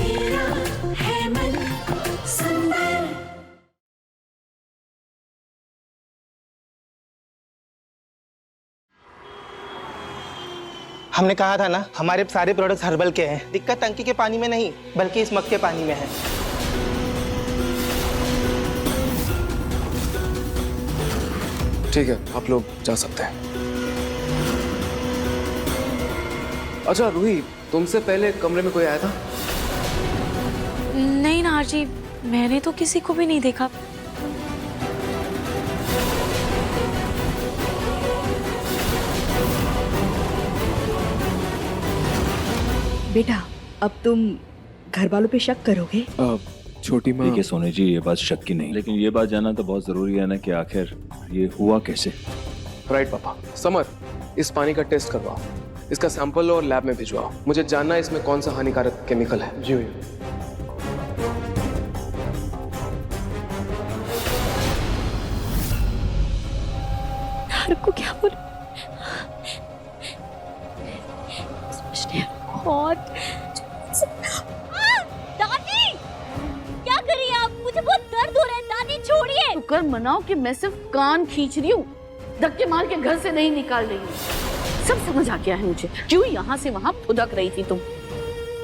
मेरा है मन सुंदर। हमने कहा था ना, हमारे सारे प्रोडक्ट्स हर्बल के हैं। दिक्कत टंकी के पानी में नहीं, बल्कि इस मग के पानी में है। ठीक है, आप लोग जा सकते हैं। अच्छा रूही, तुमसे पहले कमरे में कोई आया था? नहीं नार जी, मैंने तो किसी को भी नहीं देखा। बेटा, अब तुम घर वालों पे शक करोगे? छोटी माँ। देखिए सोनी जी, ये बात शक की नहीं, लेकिन ये बात जानना तो बहुत जरूरी है ना कि आखिर ये हुआ कैसे। राइट पापा। समर, इस पानी का टेस्ट करवाओ, इसका सैंपल और लैब में भिजवाओ। मुझे जानना है इसमें कौन सा हानिकारक केमिकल है। जी भैया। नार को क्या बोलूं? बहुत दादी, क्या कर रही हैं आप? मुझे बहुत दर्द हो रहा है दादी, छोड़िए। शुक्र मनाओ कि मैं सिर्फ कान खींच रही हूँ, धक्के मार के घर से नहीं निकाल रही हूँ। सब समझ आ गया है मुझे, क्यों यहाँ से वहां फुदक रही थी तुम।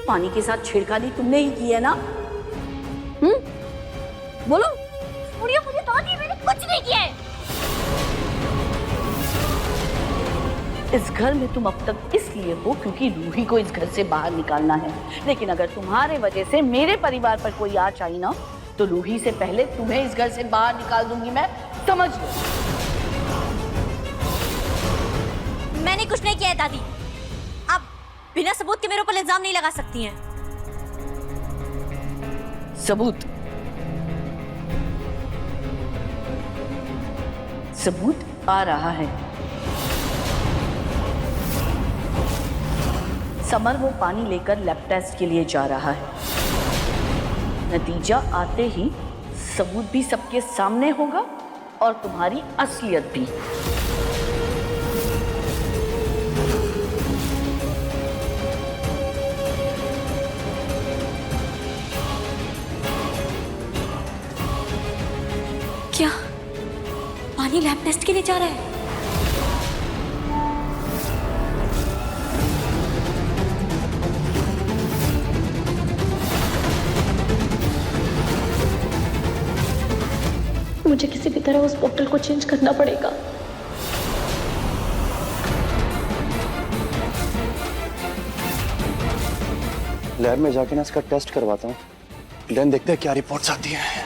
पानी के साथ छेड़खानी तुमने ही की है ना? बोलो। छोड़िए मुझे दादी, मैंने कुछ नहीं किया है। इस घर में तुम अब तक इसलिए हो क्योंकि रूही को इस घर से बाहर निकालना है, लेकिन अगर तुम्हारे वजह से मेरे परिवार पर कोई आँच आई ना, तो रूही से पहले तुम्हें इस घर से बाहर निकाल दूंगी मैं, समझ लो। मैंने कुछ नहीं किया है दादी, आप बिना सबूत के मेरे ऊपर इल्जाम नहीं लगा सकती हैं। सबूत? सबूत आ रहा है। समर वो पानी लेकर लैब टेस्ट के लिए जा रहा है। नतीजा आते ही सबूत भी सबके सामने होगा और तुम्हारी असलियत भी। क्या पानी लैब टेस्ट के लिए जा रहा है? मुझे किसी भी तरह उस बोतल को चेंज करना पड़ेगा। लैब में जाके ना इसका टेस्ट करवाता हूँ, देन देखते हैं क्या रिपोर्ट्स आती हैं।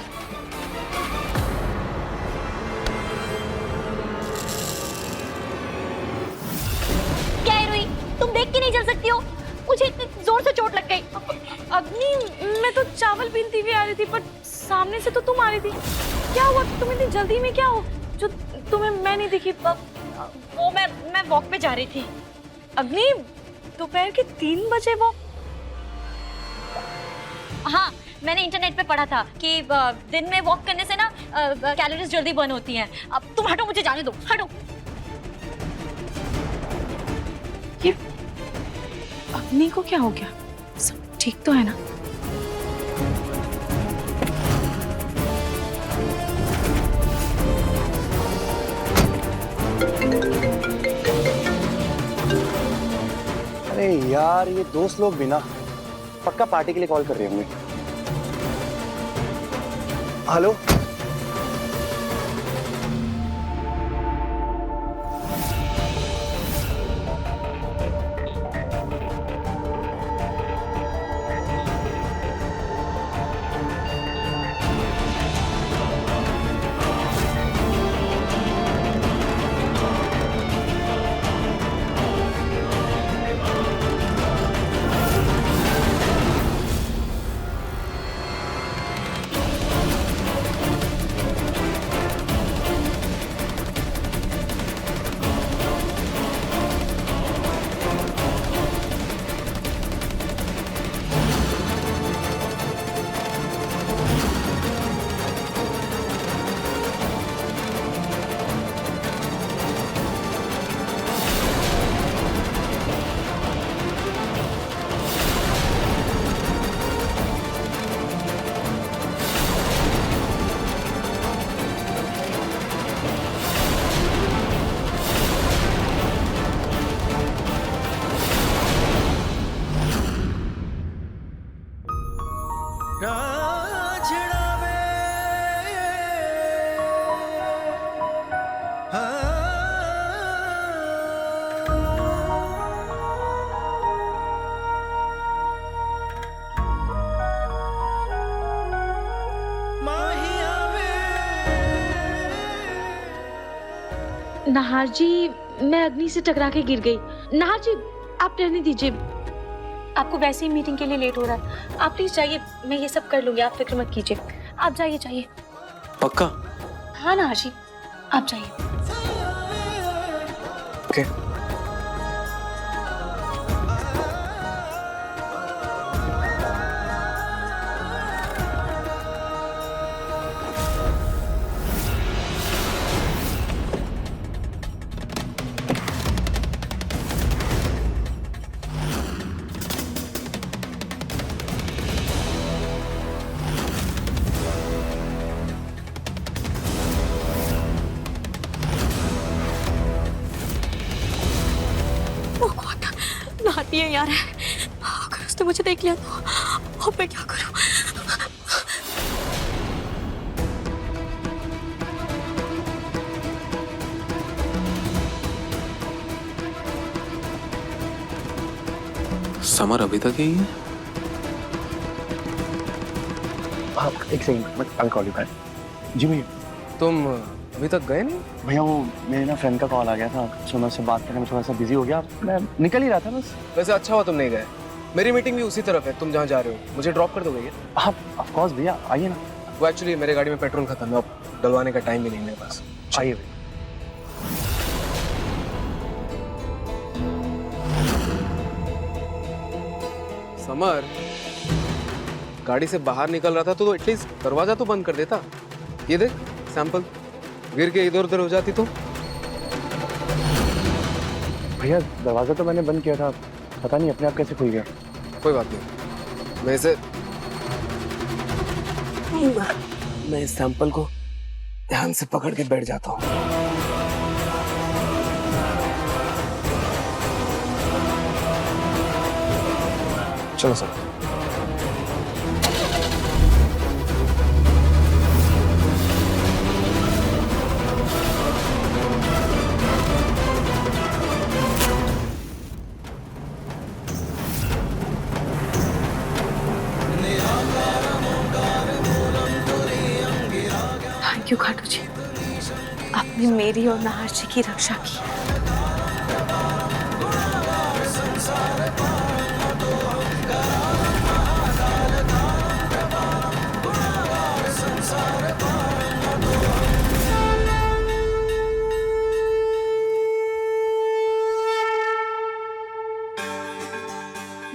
क्या है रूही, तुम देख के नहीं चल सकती हो? मुझे इतनी जोर से चोट लग गई। अग्नि, मैं तो चावल बीनती हुई आ रही थी, पर सामने से तो तुम आ रही थी। क्या हुआ? तुम इतनी जल्दी में क्या हो जो तुम्हें मैं नहीं दिखी? वो मैं वॉक पे जा रही थी। अग्नि, दोपहर के 3 बजे वॉक? हाँ, मैंने इंटरनेट पे पढ़ा था कि दिन में वॉक करने से ना कैलोरीज जल्दी बर्न होती हैं। अब तुम हटो, मुझे जाने दो, हटो। ये अग्नि को क्या हो गया? सब ठीक तो है ना? अरे यार, ये दोस्त लोग भी ना पक्का पार्टी के लिए कॉल कर रहे होंगे। हेलो, नाहर जी, मैं अग्नि से टकरा के गिर गई। नाहर जी, आप रहने दीजिए, आपको वैसे ही मीटिंग के लिए लेट हो रहा है। आप प्लीज जाइए, मैं ये सब कर लूंगी, आप फिक्र मत कीजिए। आप जाइए जाइए। पक्का? हाँ नाहर जी, आप जाइए। ओके। नहाती है यार, अगर उसने मुझे देख लिया तो अब मैं क्या करूं? समर अभी तक यही है? हाँ एक सेकंड, मैं कॉल यू बैक। जी भैया। तुम अभी तक गए नहीं? भैया वो मेरे ना फ्रेंड का कॉल आ गया था, सो मैं उससे बात करने में थोड़ा सा बिजी हो गया। मैं निकल ही रहा था बस। वैसे अच्छा हुआ तुम नहीं गए, मेरी मीटिंग भी उसी तरफ है, तुम जहाँ जा रहे हो। मुझे ड्रॉप कर दोगे क्या? हाँ ऑफ कोर्स भैया, आइए ना। वो एक्चुअली मेरे गाड़ी में पेट्रोल खत्म है, अब डलवाने का टाइम भी नहीं मेरे पास। आइए भैया। समर, गाड़ी से बाहर निकल रहा था तो एटलीस्ट दरवाजा तो बंद कर देता। ये देख सैंपल, गिर के इधर उधर हो जाती तो। भैया दरवाजा तो मैंने बंद किया था, पता नहीं अपने आप कैसे खुल गया। कोई बात नहीं, मैं इस सैंपल को ध्यान से पकड़ के बैठ जाता हूँ। चलो सर। थैंक यू खाटू जी, आपने मेरी और नाहर जी की रक्षा की।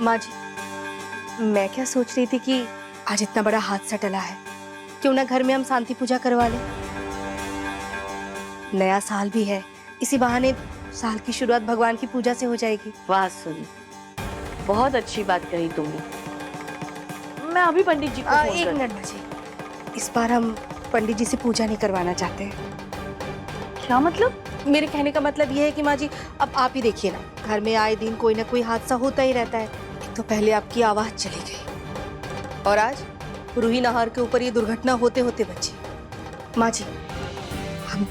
माँ जी, मैं क्या सोच रही थी कि आज इतना बड़ा हादसा टला है, क्यों ना घर में हम शांति पूजा करवा लें। नया साल भी है, इसी बहाने साल की शुरुआत भगवान की पूजा से हो जाएगी। वाह सुनी, बहुत अच्छी बात कही तुमने। मैं अभी पंडित जी को फोन एक कर- मिनट माँ जी, इस बार हम पंडित जी से पूजा नहीं करवाना चाहते हैं। क्या मतलब? मेरे कहने का मतलब ये है कि माँ जी, अब आप ही देखिए ना, घर में आए दिन कोई ना कोई हादसा होता ही रहता है। एक तो पहले आपकी आवाज चली गई और आज रूही नाहर के ऊपर ये दुर्घटना होते होते बची। माँ जी, हम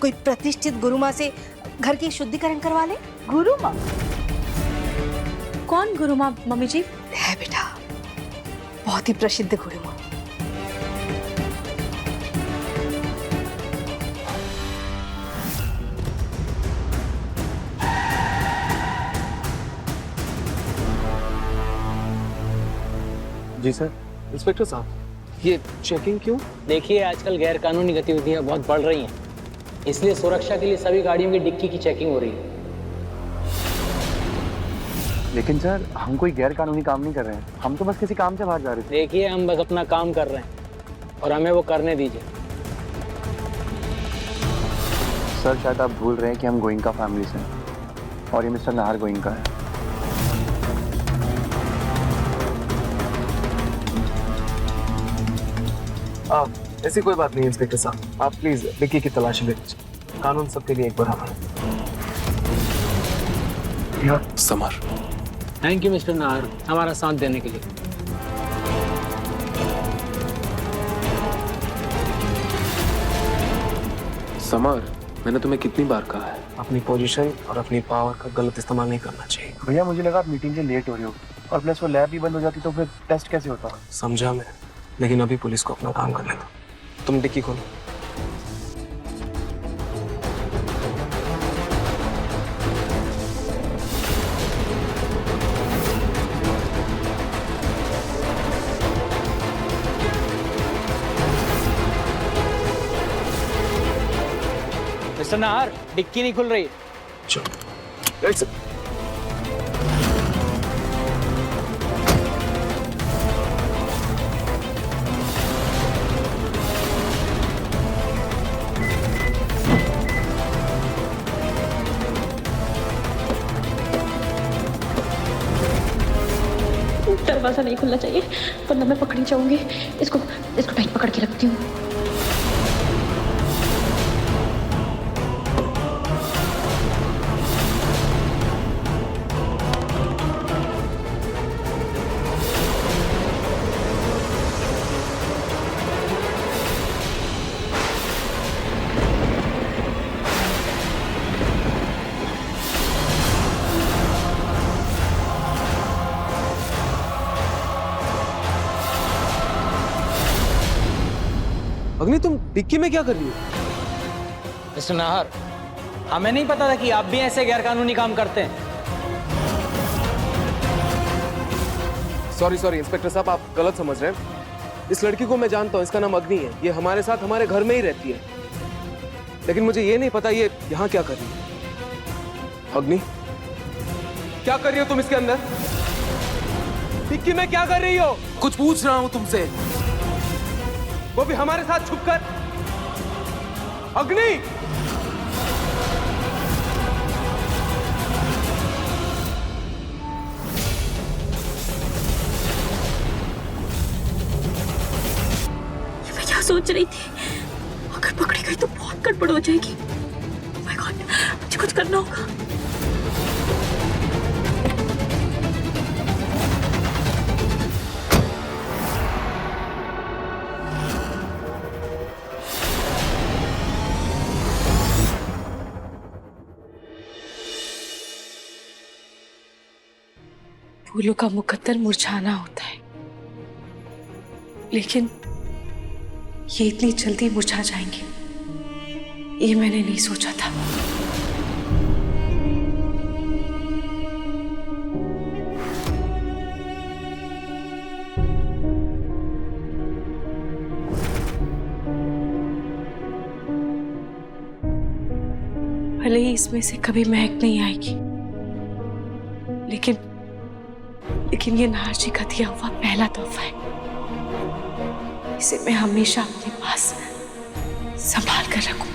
कोई प्रतिष्ठित गुरु माँ से घर की शुद्धिकरण करवा लें। गुरु माँ? कौन गुरु माँ मम्मी जी? है बेटा, बहुत ही प्रसिद्ध गुरु माँ। जी सर। इंस्पेक्टर साहब, ये चेकिंग क्यों? देखिए, आजकल गैर कानूनी गतिविधियां बहुत बढ़ रही हैं, इसलिए सुरक्षा के लिए सभी गाड़ियों की डिक्की की चेकिंग हो रही है। लेकिन सर, हम कोई गैर कानूनी काम नहीं कर रहे हैं, हम तो बस किसी काम से बाहर जा रहे थे। देखिए, हम बस अपना काम कर रहे हैं और हमें वो करने दीजिए। सर शायद आप भूल रहे हैं कि हम गोइंका फैमिली से हैं और ये मिस्टर नाहर गोइंका है। ऐसी कोई बात नहीं इंस्पेक्टर साहब, आप प्लीज डिक्की की तलाशी ले लीजिए, कानून सबके लिए एक बराबर है। Summer, thank you mister Nahar, हमारा साथ देने के लिए। समर, मैंने तुम्हें कितनी बार कहा है अपनी पोजीशन और अपनी पावर का गलत इस्तेमाल नहीं करना चाहिए। भैया मुझे लगा आप मीटिंग से लेट हो रही हो, और प्लस वो लैब भी बंद हो जाती तो फिर टेस्ट कैसे होता? समझा मैं, लेकिन अभी पुलिस को अपना काम करने दो। तुम डिक्की खोलो। मिस्टर नाहर, डिक्की नहीं खुल रही। चलो दरवाजा नहीं खुलना चाहिए वरना मैं पकड़ी जाऊंगी। इसको टाइट पकड़ के रखती हूँ। अग्नि, तुम डिक्की में क्या कर रही हो? मिस्टर नाहर, हमें नहीं पता था कि आप भी ऐसे गैरकानूनी काम करते हैं। सॉरी इंस्पेक्टर साहब, आप गलत समझ रहे हैं। इस लड़की को मैं जानता हूँ, इसका नाम अग्नि है। ये हमारे साथ हमारे घर में ही रहती है, लेकिन मुझे ये नहीं पता ये यहाँ क्या कर रही है। अग्नि, क्या कर रही हो तुम इसके अंदर? डिक्की में क्या कर रही हो? कुछ पूछ रहा हूँ तुमसे, वो भी हमारे साथ छुपकर। अग्नि, मैं क्या सोच रही थी, अगर पकड़ी गई तो बहुत गड़बड़ हो जाएगी। Oh my God, मुझे कुछ करना होगा। फूलों का मुकद्दर मुरझाना होता है, लेकिन ये इतनी जल्दी मुरझा जाएंगे ये मैंने नहीं सोचा था। भले ही इसमें से कभी महक नहीं आएगी, लेकिन ये नाहर जी का दिया हुआ पहला तोहफा है। इसे मैं हमेशा अपने पास संभाल कर रखूंगी।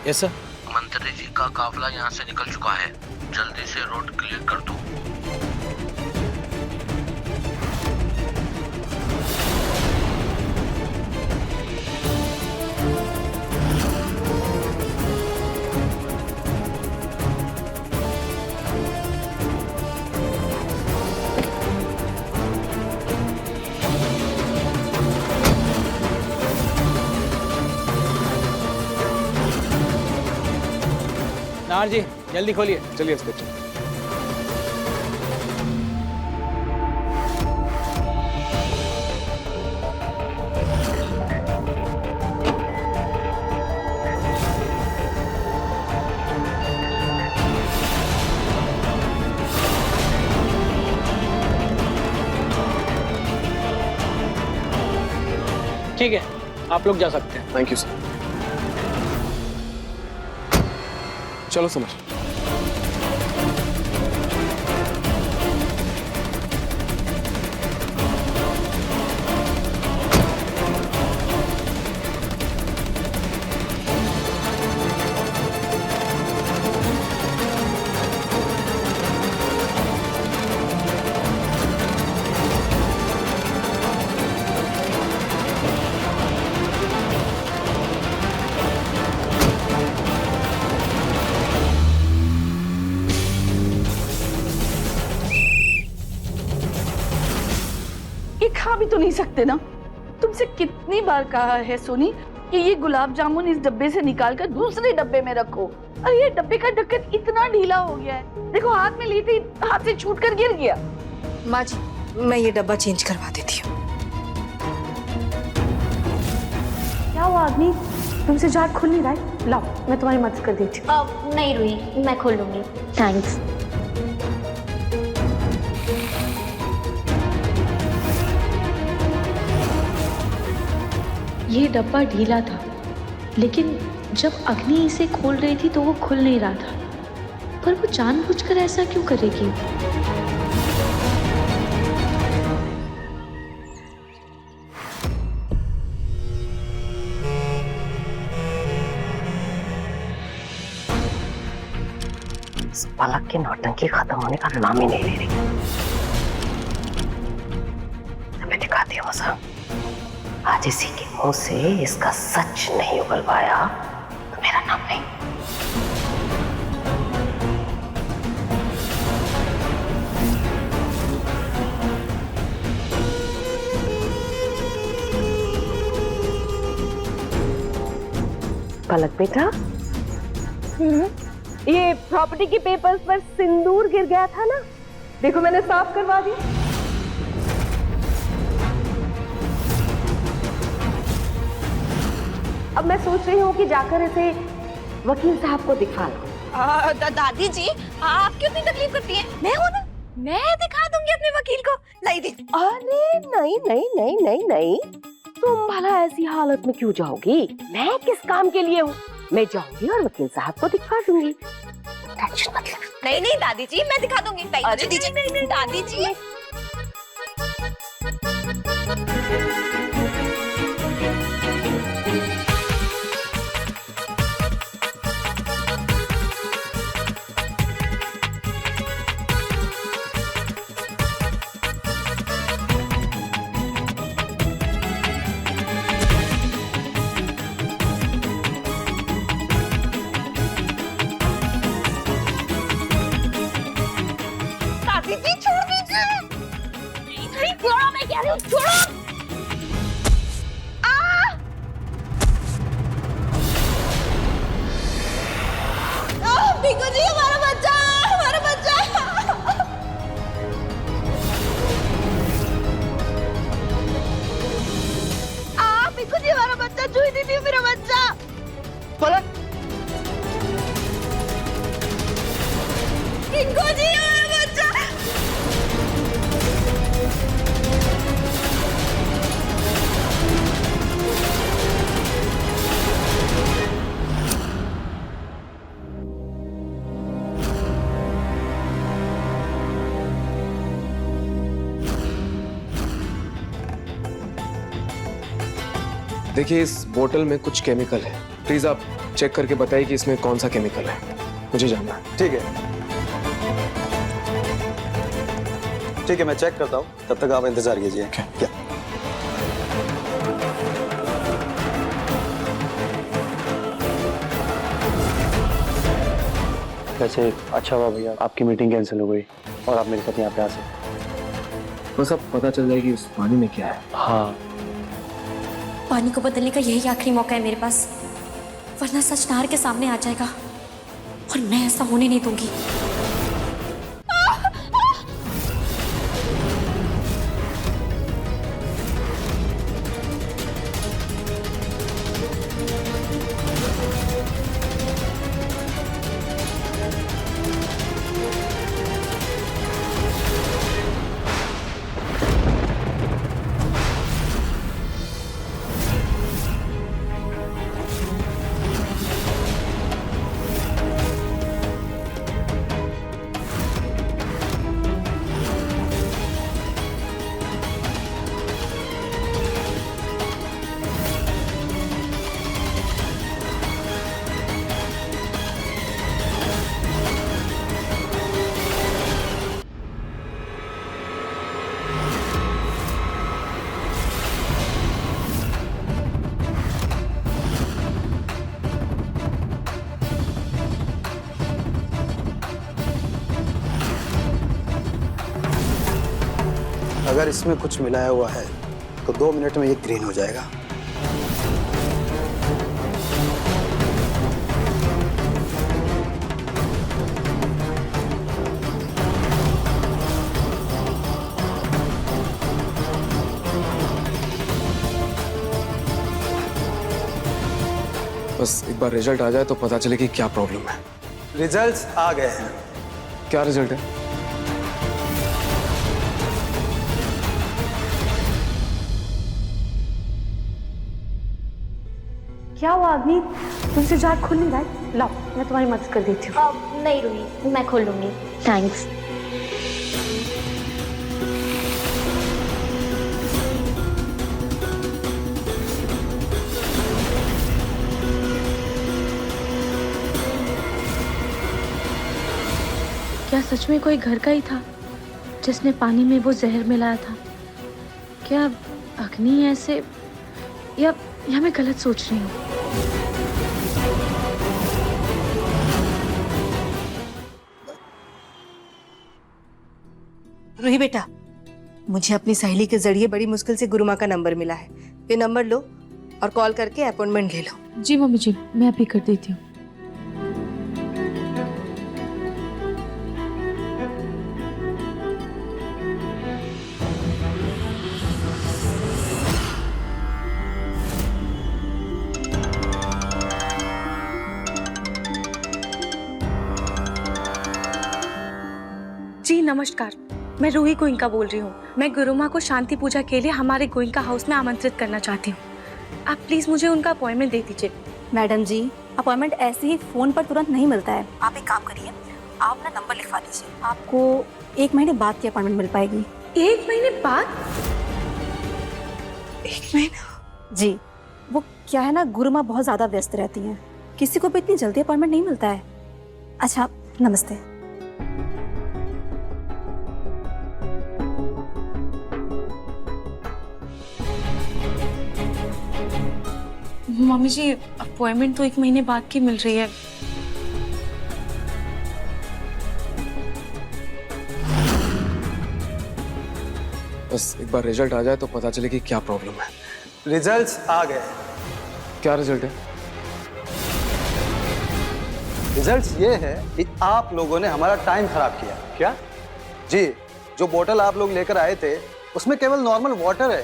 Yes sir. मंत्री जी का काफिला यहाँ से निकल चुका है, जल्दी से रोड क्लियर कर दो। नाहर जी, जल्दी खोलिए। चलिए इंस्पेक्टर। ठीक है, आप लोग जा सकते हैं। Thank you sir. चलो समझ। तो नहीं सकते ना। तुमसे कितनी बार कहा है सोनी कि ये गुलाब जामुन इस डब्बे से निकाल कर दूसरे डब्बे में रखो। अरे ये डब्बे का ढक्कन इतना ढीला हो गया है, देखो हाथ में लेते ही हाथ से छूट कर गिर गया। माँ जी, मैं ये डब्बा चेंज करवा देती हूँ। क्या हुआ अग्नि, तुमसे जार खुल नहीं रहा है? लाओ मैं तुम्हारी मदद कर देती हूँ। नहीं रूही, मैं खोल लूंगी। थैंक्स। ये डब्बा ढीला था, लेकिन जब अग्नि इसे खोल रही थी तो वो खुल नहीं रहा था। पर वो जानबूझकर ऐसा क्यों करेगी? पलक की नौटंकी खत्म होने का नाम ही नहीं ले रही। मैं दिखाती हूँ मजा। आज इसी के मुंह से इसका सच नहीं उगल पाया तो मेरा नाम नहीं। पलक बेटा, ये प्रॉपर्टी के पेपर्स पर सिंदूर गिर गया था ना, देखो मैंने साफ करवा दिया। अब मैं सोच रही हूँ कि जाकर इसे वकील साहब को दिखा लूं। दादी जी, आप क्यों इतनी तकलीफ करती हैं? मैं हूं ना, मैं दिखा दूंगी अपने वकील को। लाई दी। अरे नहीं नहीं नहीं नहीं नहीं, तुम भला ऐसी हालत में क्यों जाओगी? मैं किस काम के लिए हूँ? मैं जाऊंगी और वकील साहब को दिखा दूंगी। टेंशन मत लो। नहीं नहीं दादी जी, मैं दिखा दूंगी। मुझे दीजिए। नहीं दादी जी। देखिए इस बोतल में कुछ केमिकल है, प्लीज आप चेक करके बताइए कि इसमें कौन सा केमिकल है, मुझे जानना है। ठीक है, ठीक है, मैं चेक करता हूँ, तब तक आप इंतजार कीजिए। क्या? वैसे अच्छा हुआ भैया, आपकी मीटिंग कैंसिल हो गई और आप मेरे साथ यहाँ पे आ सकते। बस अब पता चल जाएगी उस पानी में क्या है। हाँ, पानी को बदलने का यही आखिरी मौका है मेरे पास, वरना सच नार के सामने आ जाएगा और मैं ऐसा होने नहीं दूंगी। अगर इसमें कुछ मिलाया हुआ है तो 2 मिनट में ये ग्रीन हो जाएगा। बस एक बार रिजल्ट आ जाए तो पता चले कि क्या प्रॉब्लम है। रिजल्ट्स आ गए हैं। क्या रिजल्ट है? क्या हुआ अग्नि, तुमसे जार खुल नहीं रहा है? लाओ मैं तुम्हारी मदद कर देती हूँ। नहीं रूही, मैं खोल लूंगी। थैंक्स। क्या सच में कोई घर का ही था जिसने पानी में वो जहर मिलाया था? क्या अग्नि ऐसे, या मैं गलत सोच रही हूँ? रूही बेटा, मुझे अपनी सहेली के जरिए बड़ी मुश्किल से गुरुमा का नंबर मिला है। ये नंबर लो और कॉल करके अपॉइंटमेंट ले लो। जी मम्मी जी, मैं अभी कर देती हूँ। जी नमस्कार, मैं रूही गोइंका बोल रही हूँ। मैं गुरुमा को शांति पूजा के लिए हमारे गोइंका हाउस में आमंत्रित करना चाहती हूँ। आप प्लीज मुझे उनका अपॉइंटमेंट दे दीजिए। मैडम जी, अपॉइंटमेंट ऐसे ही फोन पर तुरंत नहीं मिलता है। आप एक काम करिए, आप ना नंबर लिखवा दीजिए, आपको 1 महीने बाद की अपॉइंटमेंट मिल पाएगी। 1 महीने बाद? 1 महीना? जी, वो क्या है ना, गुरुमा बहुत ज़्यादा व्यस्त रहती हैं, किसी को भी इतनी जल्दी अपॉइंटमेंट नहीं मिलता है। अच्छा, नमस्ते। मम्मी जी, अपॉइंटमेंट तो 1 महीने बाद की मिल रही है। बस एक बार रिजल्ट आ जाए तो पता चले कि क्या प्रॉब्लम है। रिजल्ट्स आ गए हैं। क्या रिजल्ट है? रिजल्ट्स ये है कि आप लोगों ने हमारा टाइम खराब किया। क्या? जी, जो बोतल आप लोग लेकर आए थे उसमें केवल नॉर्मल वाटर है,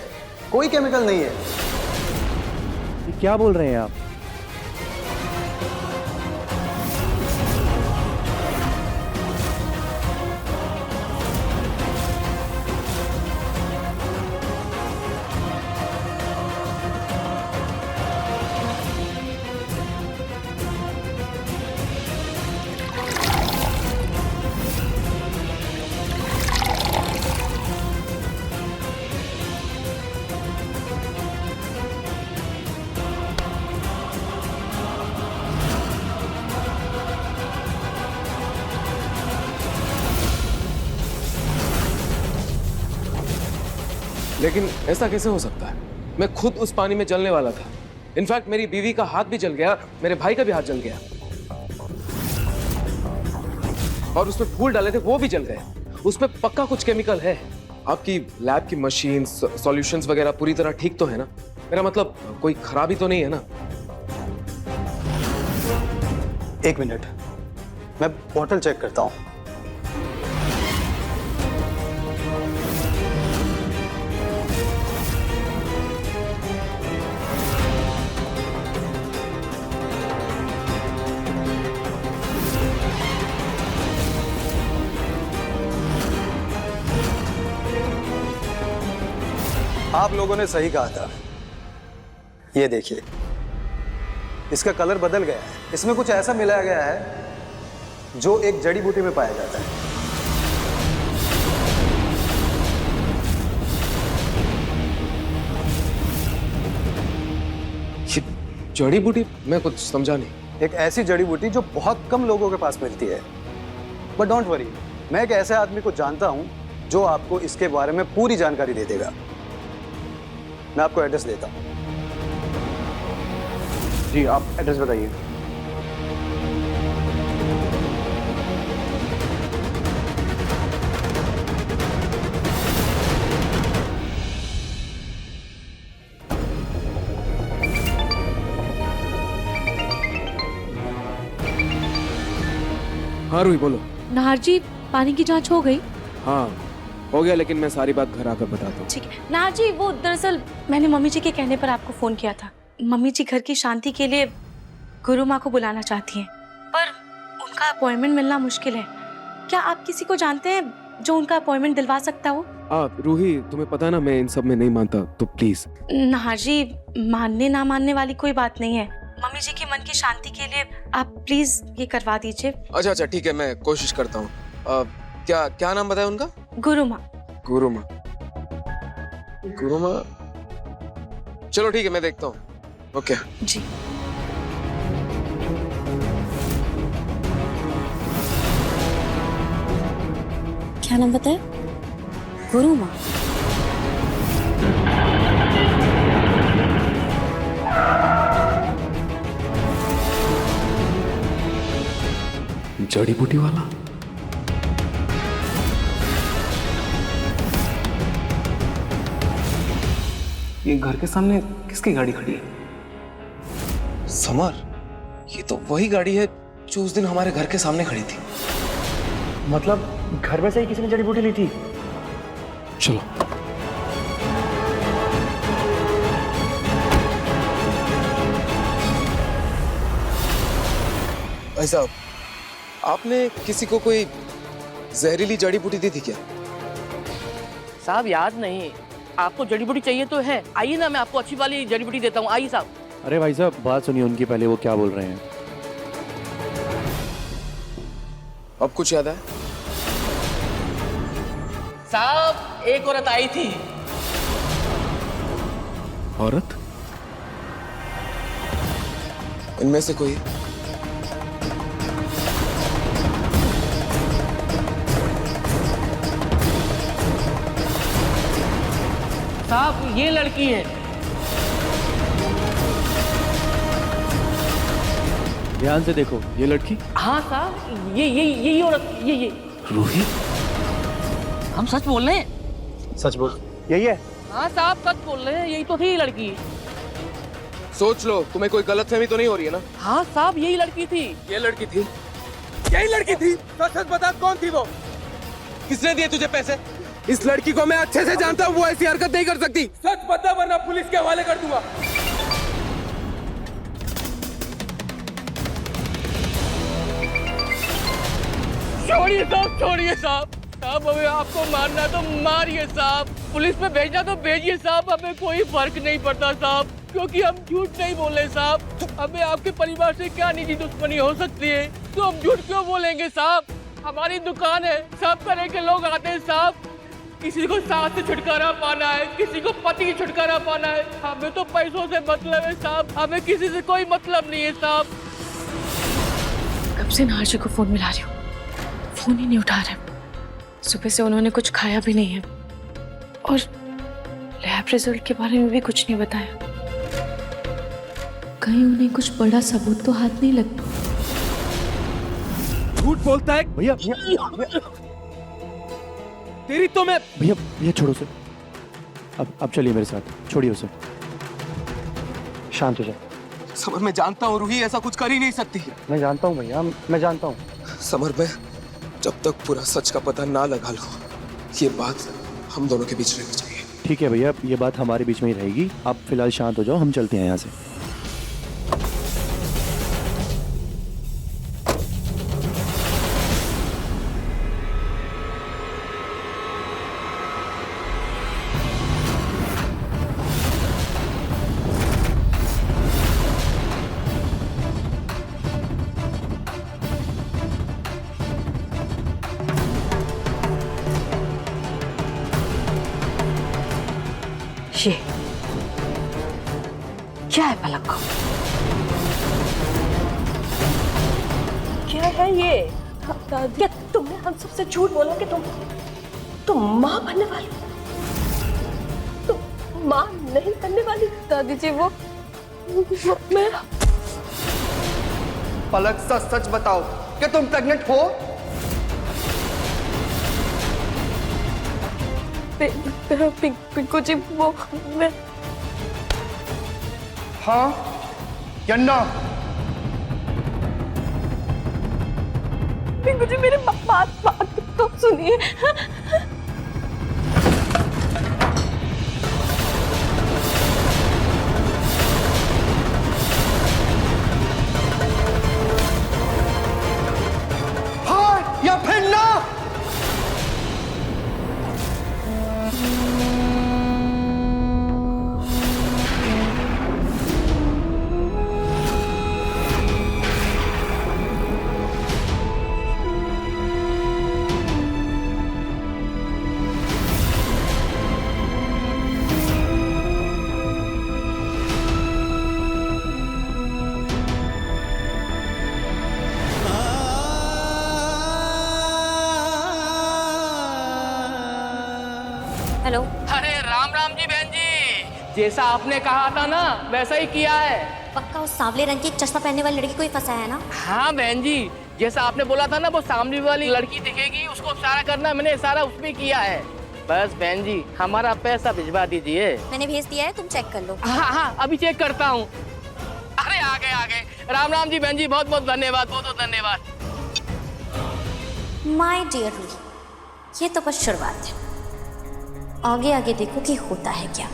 कोई केमिकल नहीं है। क्या बोल रहे हैं आप? लेकिन ऐसा कैसे हो सकता है? मैं खुद उस पानी में जलने वाला था। इनफैक्ट मेरी बीवी का हाथ भी जल गया, मेरे भाई का भी हाथ जल गया, और उसमें फूल डाले थे वो भी जल गए। उसमें पक्का कुछ केमिकल है। आपकी लैब की मशीन, सॉल्यूशंस वगैरह पूरी तरह ठीक तो है ना? मेरा मतलब कोई खराबी तो नहीं है ना? 1 मिनट, मैं बोतल चेक करता हूँ। आप लोगों ने सही कहा था। ये देखिए, इसका कलर बदल गया है। इसमें कुछ ऐसा मिलाया गया है जो एक जड़ी बूटी में पाया जाता है। ये जड़ी बूटी? मैं कुछ समझा नहीं। एक ऐसी जड़ी बूटी जो बहुत कम लोगों के पास मिलती है। बट डोंट वरी, मैं एक ऐसे आदमी को जानता हूं जो आपको इसके बारे में पूरी जानकारी दे देगा। मैं आपको एड्रेस देता हूं। जी, आप एड्रेस बताइए। हाँ रूही बोलो। नाहर जी, पानी की जांच हो गई? हाँ हो गया, लेकिन मैं सारी बात घर आकर बताता हूँ। ठीक है। नाहर जी, वो दरअसल मैंने मम्मी जी के कहने पर आपको फोन किया था। मम्मी जी घर की शांति के लिए गुरु माँ को बुलाना चाहती हैं, पर उनका अपॉइंटमेंट मिलना मुश्किल है। क्या आप किसी को जानते हैं जो उनका अपॉइंटमेंट दिलवा सकता हो? रूही, तुम्हें पता ना मैं इन सब में नहीं मानता, तो प्लीज। नाहर जी, मानने ना मानने वाली कोई बात नहीं है। मम्मी जी के मन की शांति के लिए आप प्लीज ये करवा दीजिए। अच्छा ठीक है, मैं कोशिश करता हूँ। क्या क्या नाम बताया उनका? गुरु माँ। गुरु माँ, गुरु माँ। चलो ठीक है, मैं देखता हूँ। ओके जी। क्या नाम बताया? गुरु माँ। जड़ी बूटी वाला? ये घर के सामने किसकी गाड़ी खड़ी है? समर, ये तो वही गाड़ी है जो उस दिन हमारे घर के सामने खड़ी थी। मतलब घर में से ही किसी ने जड़ी बूटी ली थी? चलो। भाई साहब, आपने किसी को कोई जहरीली जड़ी बूटी दी थी क्या? साहब याद नहीं। आपको जड़ी बूटी चाहिए तो है, आइए ना, मैं आपको अच्छी वाली जड़ी बूटी देता हूँ। आइए साहब। अरे भाई साहब, बात सुनिए उनकी पहले, वो क्या बोल रहे हैं। अब कुछ याद है? साहब एक औरत आई थी। औरत? इनमें से कोई? साहब ये लड़की है। ध्यान से देखो, ये लड़की। हाँ साहब, ये औरत, ये। रूही? हम सच बोल रहे हैं। सच बोल, यही है? हाँ साहब सच बोल रहे हैं, यही तो थी लड़की। सोच लो, तुम्हें कोई गलतफहमी तो नहीं हो रही है ना? हाँ साहब यही लड़की थी। ये लड़की थी? यही लड़की थी? सच बता, कौन थी वो? किसने दिए तुझे पैसे? इस लड़की को मैं अच्छे से जानता हूँ, वो ऐसी हरकत नहीं कर सकती। सच बता वरना पुलिस के हवाले कर दूंगा। छोड़िए साहब, छोड़िए साहब। साहब हमें आपको मारना तो मारिए साहब, पुलिस में भेजना तो भेजिए साहब, हमें कोई फर्क नहीं पड़ता साहब, क्योंकि हम झूठ नहीं बोले साहब। हमें आपके परिवार से क्या निजी दुश्मनी हो सकती है, तो हम झूठ क्यों बोलेंगे साहब? हमारी दुकान है, सब तरह के लोग आते हैं साहब। किसी को सास से छुटकारा पाना है, किसी को पति से छुटकारा पाना है। हमें तो पैसों से मतलब है साहब, हमें किसी से कोई मतलब नहीं है साहब। कब से नाहर जी को फोन मिला रही हूँ, फोन ही नहीं उठा रहे। सुबह से उन्होंने कुछ खाया भी नहीं है और लैब रिजल्ट के बारे में भी कुछ नहीं बताया। कहीं उन्हें कुछ बड़ा सबूत तो हाथ नहीं लगता। झूठ बोलता है भैया। तेरी तो मैं। भैया छोड़ो उसे, अब चलिए मेरे साथ, छोड़िए उसे, शांत हो जाओ। समर, मैं जानता हूँ रूही ऐसा कुछ कर ही नहीं सकती। मैं जानता हूँ भैया, मैं जानता हूँ। समर, मैं जब तक पूरा सच का पता ना लगा लो, ये बात हम दोनों के बीच रहनी चाहिए। ठीक है भैया, ये बात हमारे बीच में ही रहेगी। आप फिलहाल शांत हो जाओ, हम चलते हैं यहाँ से। ये क्या है पलक को? क्या है ये? क्या तुमने हम सबसे झूठ बोला कि तुम माँ बनने वाली? तुम माँ नहीं बनने वाली? दादी जी वो मैं। पलक सच बताओ कि तुम प्रेग्नेंट हो? पिंकू जी वो मैं। हाँ या ना? पिंकू जी मेरे बात तो सुनिए। हाँ या फिर ना। हेलो। अरे राम राम जी बहन जी, जैसा आपने कहा था ना वैसा ही किया है। पक्का उस सांवले रंग की चश्मा पहनने वाली लड़की को ही फंसाया है ना? हाँ बहन जी, जैसा आपने बोला था ना वो सामने वाली लड़की दिखेगी उसको इशारा करना, मैंने इशारा उसमें किया है। बस बहन जी हमारा पैसा भिजवा दीजिए। मैंने भेज दिया है, तुम चेक कर लो। हाँ हाँ अभी चेक करता हूँ। अरे आ गए। राम राम जी बहन जी, बहुत बहुत धन्यवाद, बहुत बहुत धन्यवाद। माय डियर रूही, ये तो बस शुरुआत है, आगे आगे देखो कि होता है क्या।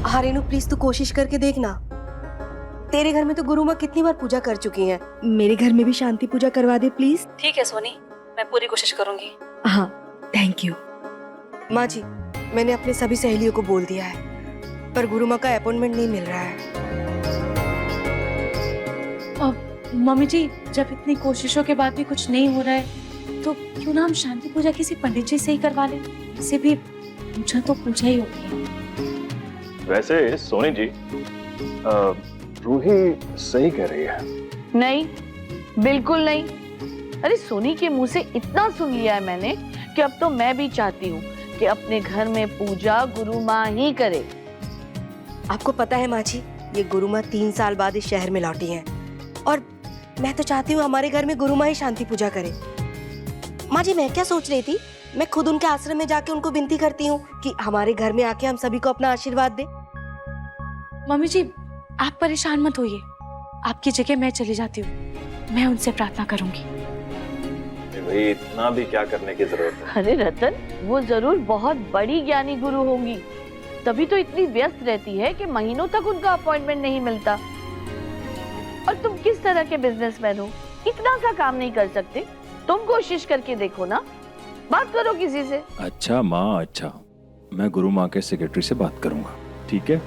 हाँ रेनू प्लीज तू कोशिश करके देखना। तेरे घर में तो गुरु माँ कितनी बार पूजा कर चुकी हैं, मेरे घर में भी शांति पूजा करवा दे प्लीज। ठीक है सोनी, मैं पूरी कोशिश करूंगी। हाँ थैंक यू। माँ जी मैंने अपने सभी सहेलियों को बोल दिया है, पर गुरु माँ का अपॉइंटमेंट नहीं मिल रहा है। मम्मी जी जब इतनी कोशिशों के बाद भी कुछ नहीं हो रहा है तो क्यों ना हम शांति पूजा किसी पंडित जी से ही करवा लें। इसे भी पूजा तो पूजा ही होती है। वैसे सोनी जी, रूही सही कह रही है। नहीं, बिल्कुल नहीं। अरे सोनी के मुंह से इतना सुन लिया है मैंने कि अब तो मैं भी चाहती हूँ कि अपने घर में पूजा गुरु माँ ही करे। आपको पता है माँ जी, ये गुरु माँ 3 साल बाद इस शहर में लौटी हैं और मैं तो चाहती हूँ हमारे घर में गुरु माँ ही शांति पूजा करे। माँ जी मैं क्या सोच रही थी, मैं खुद उनके आश्रम में जाके उनको विनती करती हूँ कि हमारे घर में आके हम सभी को अपना आशीर्वाद दे। मम्मी जी आप परेशान मत होइए, आपकी जगह मैं चली जाती हूँ, मैं उनसे प्रार्थना करूंगी। भाई इतना भी क्या करने की जरूरत है? अरे रतन, वो जरूर बहुत बड़ी ज्ञानी गुरु होंगी, तभी तो इतनी व्यस्त रहती है कि महीनों तक उनका अपॉइंटमेंट नहीं मिलता। और तुम किस तरह के बिजनेसमैन हो, इतना सा काम नहीं कर सकते? तुम कोशिश करके देखो ना, बात करो किसी से। अच्छा माँ, अच्छा मैं गुरु माँ के सेक्रेटरी से बात करूंगा, ठीक है?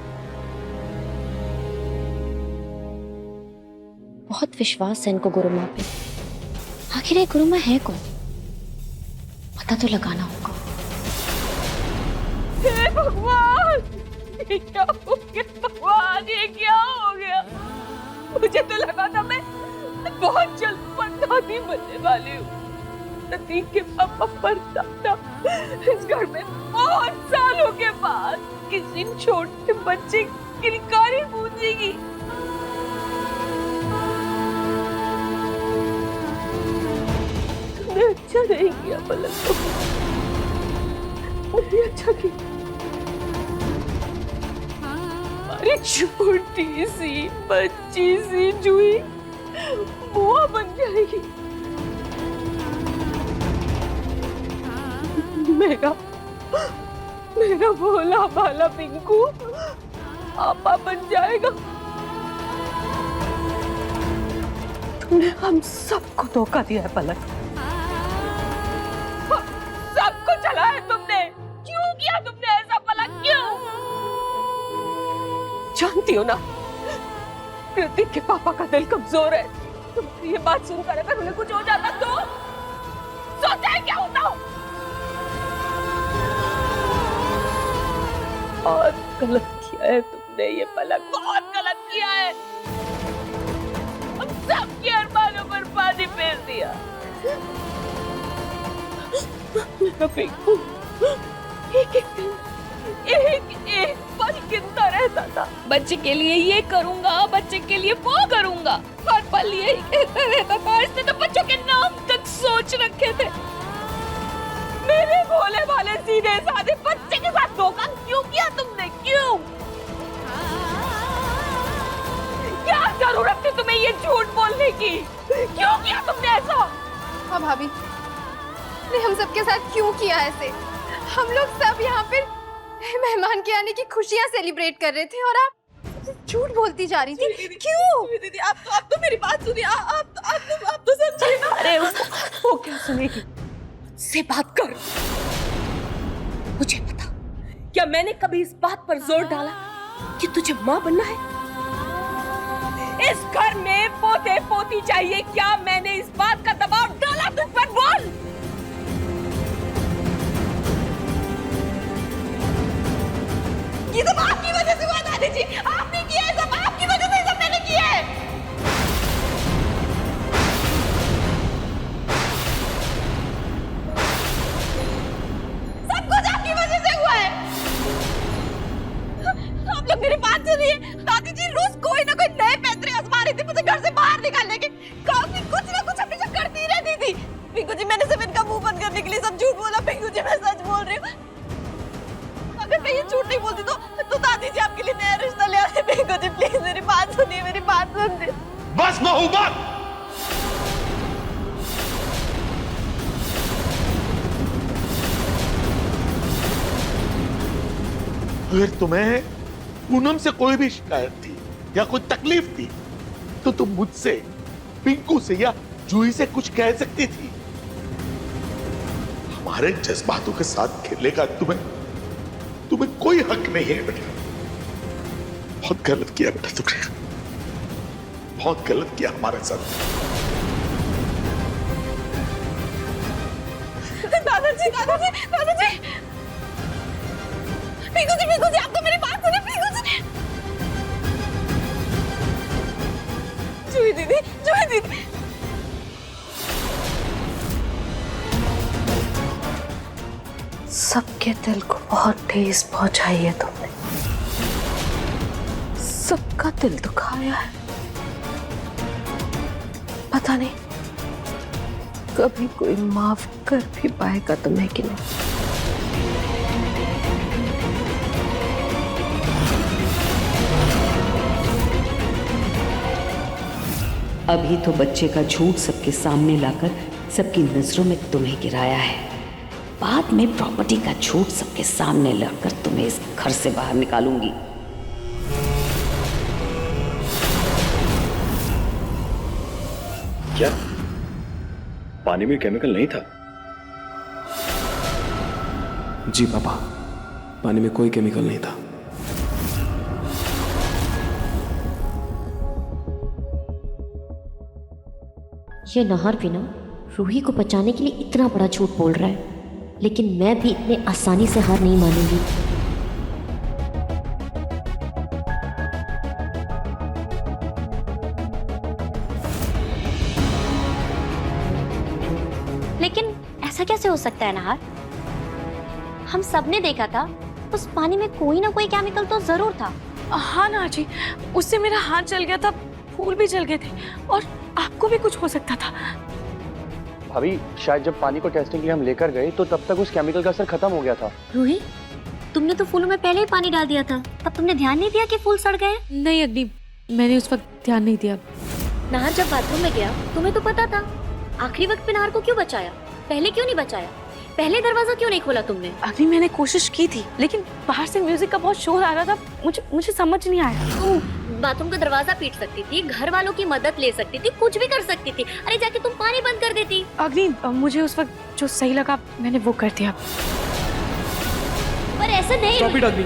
बहुत विश्वास है इनको गुरु माँ पे। आखिर ये गुरु माँ है कौन, पता तो लगाना होगा। हे भगवान, ये क्या हो गया भगवान, ये क्या हो गया? मुझे तो लगा था मैं बहुत जल्द परदादी बनने वाली हूँ। प्रतीक के पापा परदादा इस घर में बहुत सालों के बाद किसी छोटे बच्चे की किलकारी गूंजेगी। तुमने अच्छा नहीं किया पलक, तुमने अच्छा किया। अरे छोटी सी बच्ची सी जूही बुआ बन जाएगी। मेरा भोला भाला पिंकू पापा बन जाएगा। तुमने हम सबको धोखा दिया है पलक, सबको चला है तुमने। क्यों किया तुमने ऐसा पलक, क्यों? जानती हो ना प्रतीक के पापा का दिल कमजोर है। तुम ये बात सुनकर अगर उन्हें कुछ हो जाता तो सोचा है क्या होता? बहुत गलत किया है तुमने ये पलक, बहुत गलत किया है। हम सबके अरमानों पर पानी फेर दिया। मेरा पिंकू एक पल गिनता रहता था, बच्चे के लिए ये करूंगा, बच्चे के लिए वो करूंगा, हर पल यही कहता रहता था। इसने तो बच्चों के नाम तक सोच रखे थे। मेरे भोले भाले सीधे साधे बच्चे के साथ धोखा क्यों किया तुमने, क्यों? क्या जरूरत थी तुम्हें ये झूठ बोलने की? क्यों किया तुमने ऐसा? हाँ भाभी, ने हम सबके साथ क्यों किया ऐसे? हम लोग सब यहाँ पे मेहमान के आने की खुशियाँ सेलिब्रेट कर रहे थे और आप झूठ बोलती जा रही थी। क्यों? दीदी आप तो मेरी बात सुनिए। आप तो समझिए ना। अरे वो क्या सुनेगी? से बात कर। मुझे पता, क्या मैंने कभी इस बात पर जोर डाला कि तुझे माँ बनना है? इस घर में पोते पोती चाहिए, क्या मैंने इस बात का दबाव डाला तुझ पर? बोल। ये सब आपकी वजह से हुआ दादी जी, आपने किया है, सब आपकी वजह से सब मैंने किया है। सब कुछ आपकी वजह से हुआ है। आप लोग मेरी बात सुनिए, दादी जी रोज कोई ना कोई नए पैंतरे आजमा रही थी मुझे घर से बाहर निकालने के। काफी कुछ ना कुछ हमेशा करती रहती थी। पिंकू जी, मैंने सिर्फ इनका मुंह बंद करने के लिए सब झूठ बोला। पिंकू जी, मैं सच बोल रही हूँ। अगर मैं ये झूठ नहीं बोलती तो दादी जी आपके लिए नया रिश्ता ले आते। पिंकू जी प्लीज मेरी बात सुनिए, मेरी बात सुनिए। बस बहू बस। अगर तुम्हें पूनम से कोई भी शिकायत थी या कोई तकलीफ थी तो तुम मुझसे, पिंकू से या जूही से कुछ कह सकती थी। हमारे जज्बातों के साथ खेलने का तुम्हें कोई हक नहीं है बेटा। बहुत गलत किया बेटा तुमने, बहुत गलत किया हमारे साथ। दादाजी पिंकू जी आपको मेरी बात सुनिए। पिंकू जी, जूही दीदी सबके दिल को बहुत ठेस पहुंचाई है तुमने, सबका दिल दुखाया है। पता नहीं कभी कोई माफ कर भी पाएगा तुम्हें कि नहीं। अभी तो बच्चे का झूठ सबके सामने लाकर सबकी नजरों में तुम्हें गिराया है, बाद में प्रॉपर्टी का झूठ सबके सामने लाकर तुम्हें इस घर से बाहर निकालूंगी। क्या पानी में केमिकल नहीं था? जी पापा, पानी में कोई केमिकल नहीं था। ये नाहर भी ना रूही को बचाने के लिए इतना बड़ा झूठ बोल रहा है, लेकिन मैं भी इतने आसानी से हार नहीं मानूंगी। लेकिन ऐसा कैसे हो सकता है नाहर? हम सबने देखा था उस पानी में कोई ना कोई केमिकल तो जरूर था। हाँ ना जी, उससे मेरा हाथ जल गया था, फूल भी जल गए थे और आपको भी कुछ हो सकता था। भाभी, शायद जब पानी को टेस्टिंग के लिए हम लेकर गए तो तब तक उस केमिकल का असर खत्म हो गया था। रूही, तुमने तो फूलों में पहले ही पानी डाल दिया था, तब तुमने ध्यान नहीं दिया कि फूल सड़ गए? नहीं अग्नि, मैंने उस वक्त ध्यान नहीं दिया। नाहर जब बाथरूम में गया तुम्हें तो पता था, आखिरी वक्त पे नाहर को क्यों बचाया? पहले क्यों नहीं बचाया? पहले दरवाजा क्यों नहीं खोला तुमने? अग्नि, मैंने कोशिश की थी लेकिन बाहर से म्यूजिक का बहुत शोर आ रहा था, मुझे समझ नहीं आया। तुम बाथरूम का दरवाजा पीट सकती थी, घर वालों की मदद ले सकती थी, कुछ भी कर सकती थी। अरे जाके तुम पानी बंद कर देती। अग्नि, मुझे उस वक्त जो सही लगा मैंने वो कर दिया। पर ऐसा नहीं। Stop it, अग्नि।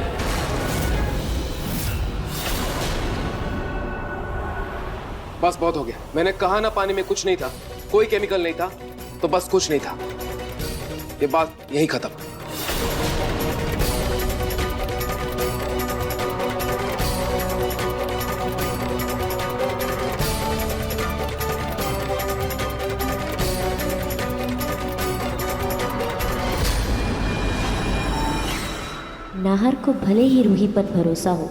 बस बहुत हो गया। मैंने कहा ना पानी में कुछ नहीं था, कोई केमिकल नहीं था, तो बस कुछ नहीं था। ये बात यही खत्म। नाहर को भले ही रूही पर भरोसा हो,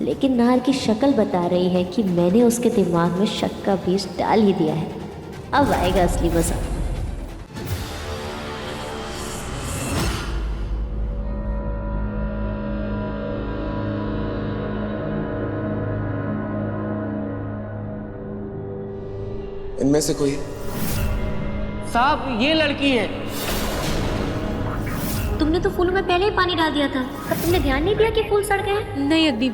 लेकिन नाहर की शक्ल बता रही है कि मैंने उसके दिमाग में शक का बीज डाल ही दिया है। अब आएगा असली मजा। इनमें से कोई? साहब ये लड़की है। तुमने तो फूलों में पहले ही पानी डाल दिया था, तब तुमने ध्यान नहीं दिया कि फूल सड़ गए हैं? नहीं अग्नि,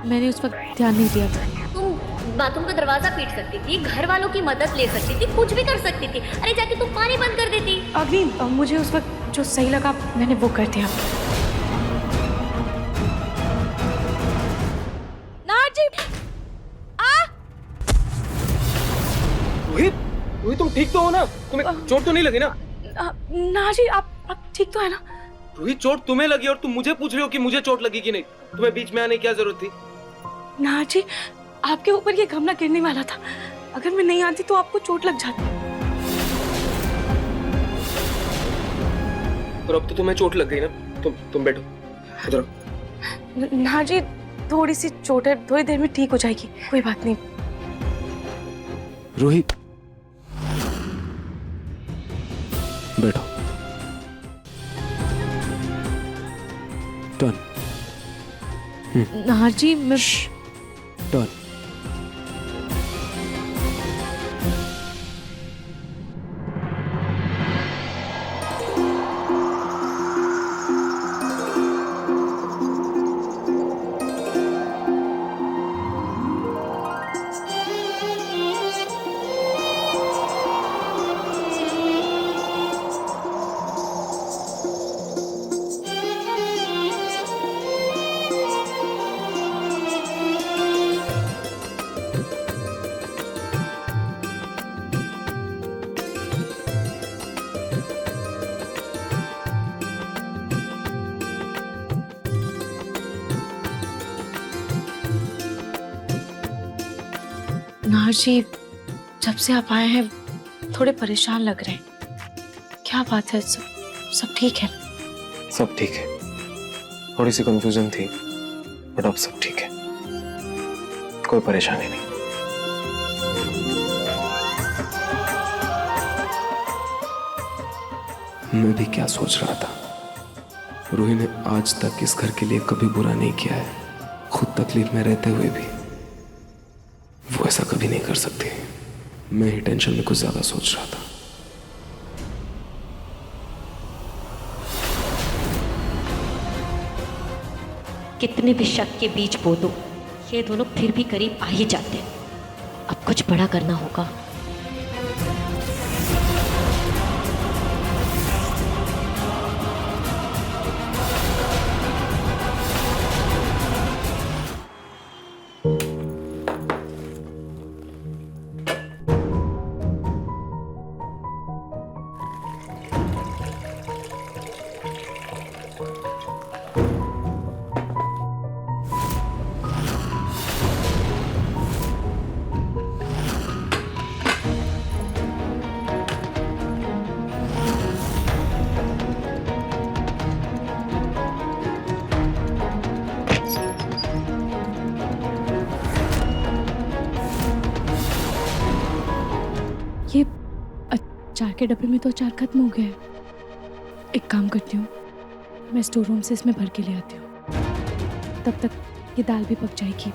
मैंने उस वक्त ध्यान नहीं दिया था। तुम बाथरूम का दरवाजा पीट सकती थी, घर वालों की मदद ले सकती थी, कुछ भी कर सकती थी। अरे जाके तुम पानी बंद कर देती। अग्नि, मुझे उस वक्त जो सही लगा मैंने वो कर दिया। रोहित तुम ठीक तो हो ना? तुम्हें चोट तो नहीं लगी ना? ना जी, आप ठीक तो है ना? रोहित चोट तुम्हें लगी और तुम मुझे पूछ रहे हो कि मुझे चोट लगी कि नहीं? तुम्हें बीच में आने की क्या जरूरत थी? ना जी, आपके ऊपर ये गमला गिरने वाला था। अगर मैं नहीं आती तो आपको चोट लग जाती। और अब तो तुम्हें चोट लग गई ना? तुम बैठो इधर आओ। ना जी, थोड़ी सी चोट है, थोड़ी देर में ठीक हो जाएगी, कोई बात नहीं। रोहित बैठो। टर्न। ना जी, मैं टर्न। ना जी, जब से आप आए हैं थोड़े परेशान लग रहे हैं। क्या बात है? सब ठीक है? सब ठीक है, थोड़ी सी कंफ्यूजन थी बट अब सब ठीक है, कोई परेशानी नहीं। मैं भी क्या सोच रहा था, रूही ने आज तक इस घर के लिए कभी बुरा नहीं किया है। खुद तकलीफ में रहते हुए भी वो ऐसा कभी नहीं कर सकती। मैं ही टेंशन में कुछ ज्यादा सोच रहा था। कितने भी शक के बीच बो दो, ये दोनों फिर भी करीब आ ही जाते हैं। अब कुछ बड़ा करना होगा। ये अचार के डब्बे में तो अचार खत्म हो गया है। एक काम करती हूँ, मैं स्टोर रूम से इसमें भर के ले आती हूँ, तब तक ये दाल भी पक जाएगी।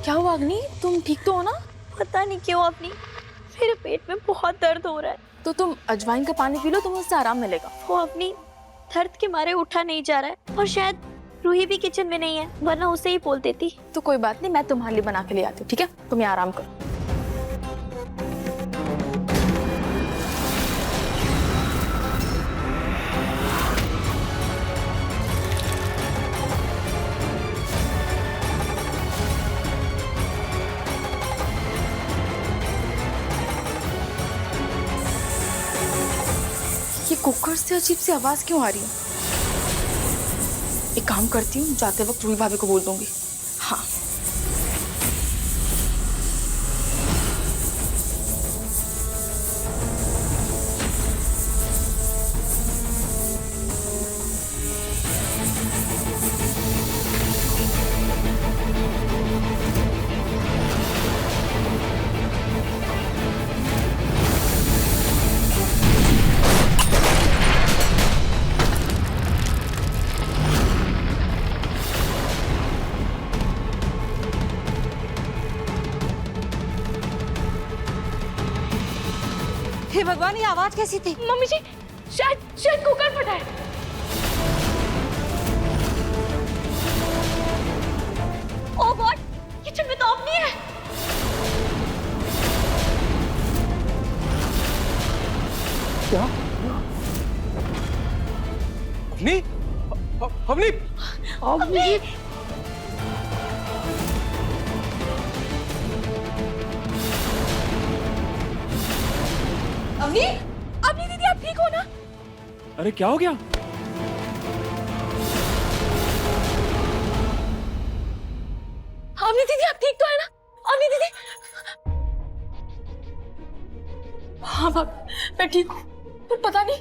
क्या हुआ अग्नि, तुम ठीक तो हो ना? पता नहीं क्यों अपनी मेरे पेट में बहुत दर्द हो रहा है। तो तुम अजवाइन का पानी पी लो, तुम्हें उससे आराम मिलेगा। वो अपनी दर्द के मारे उठा नहीं जा रहा है, और शायद रूही भी किचन में नहीं है, वरना उसे ही बोल देती। तो कोई बात नहीं, मैं तुम्हारे लिए बना के ले आती हूँ, ठीक है? तुम यहाँ आराम करो। ये कुकर से अजीब सी आवाज क्यों आ रही है? एक काम करती हूँ, जाते वक्त रूही भाभी को बोल दूंगी। हाँ, हे भगवान, ये आवाज कैसी थी? मम्मी जी, शायद कुकर फटा है। ओह गॉड, किचन में तो ऑफ नहीं है। क्या? अवनी? अवनी? अवनी? अवनी? अवनी दीदी, आप ठीक हो ना? अरे क्या हो गया? अवनी दीदी, आप ठीक तो है ना? अवनी दीदी? हाँ मैं ठीक हूँ, पर पता नहीं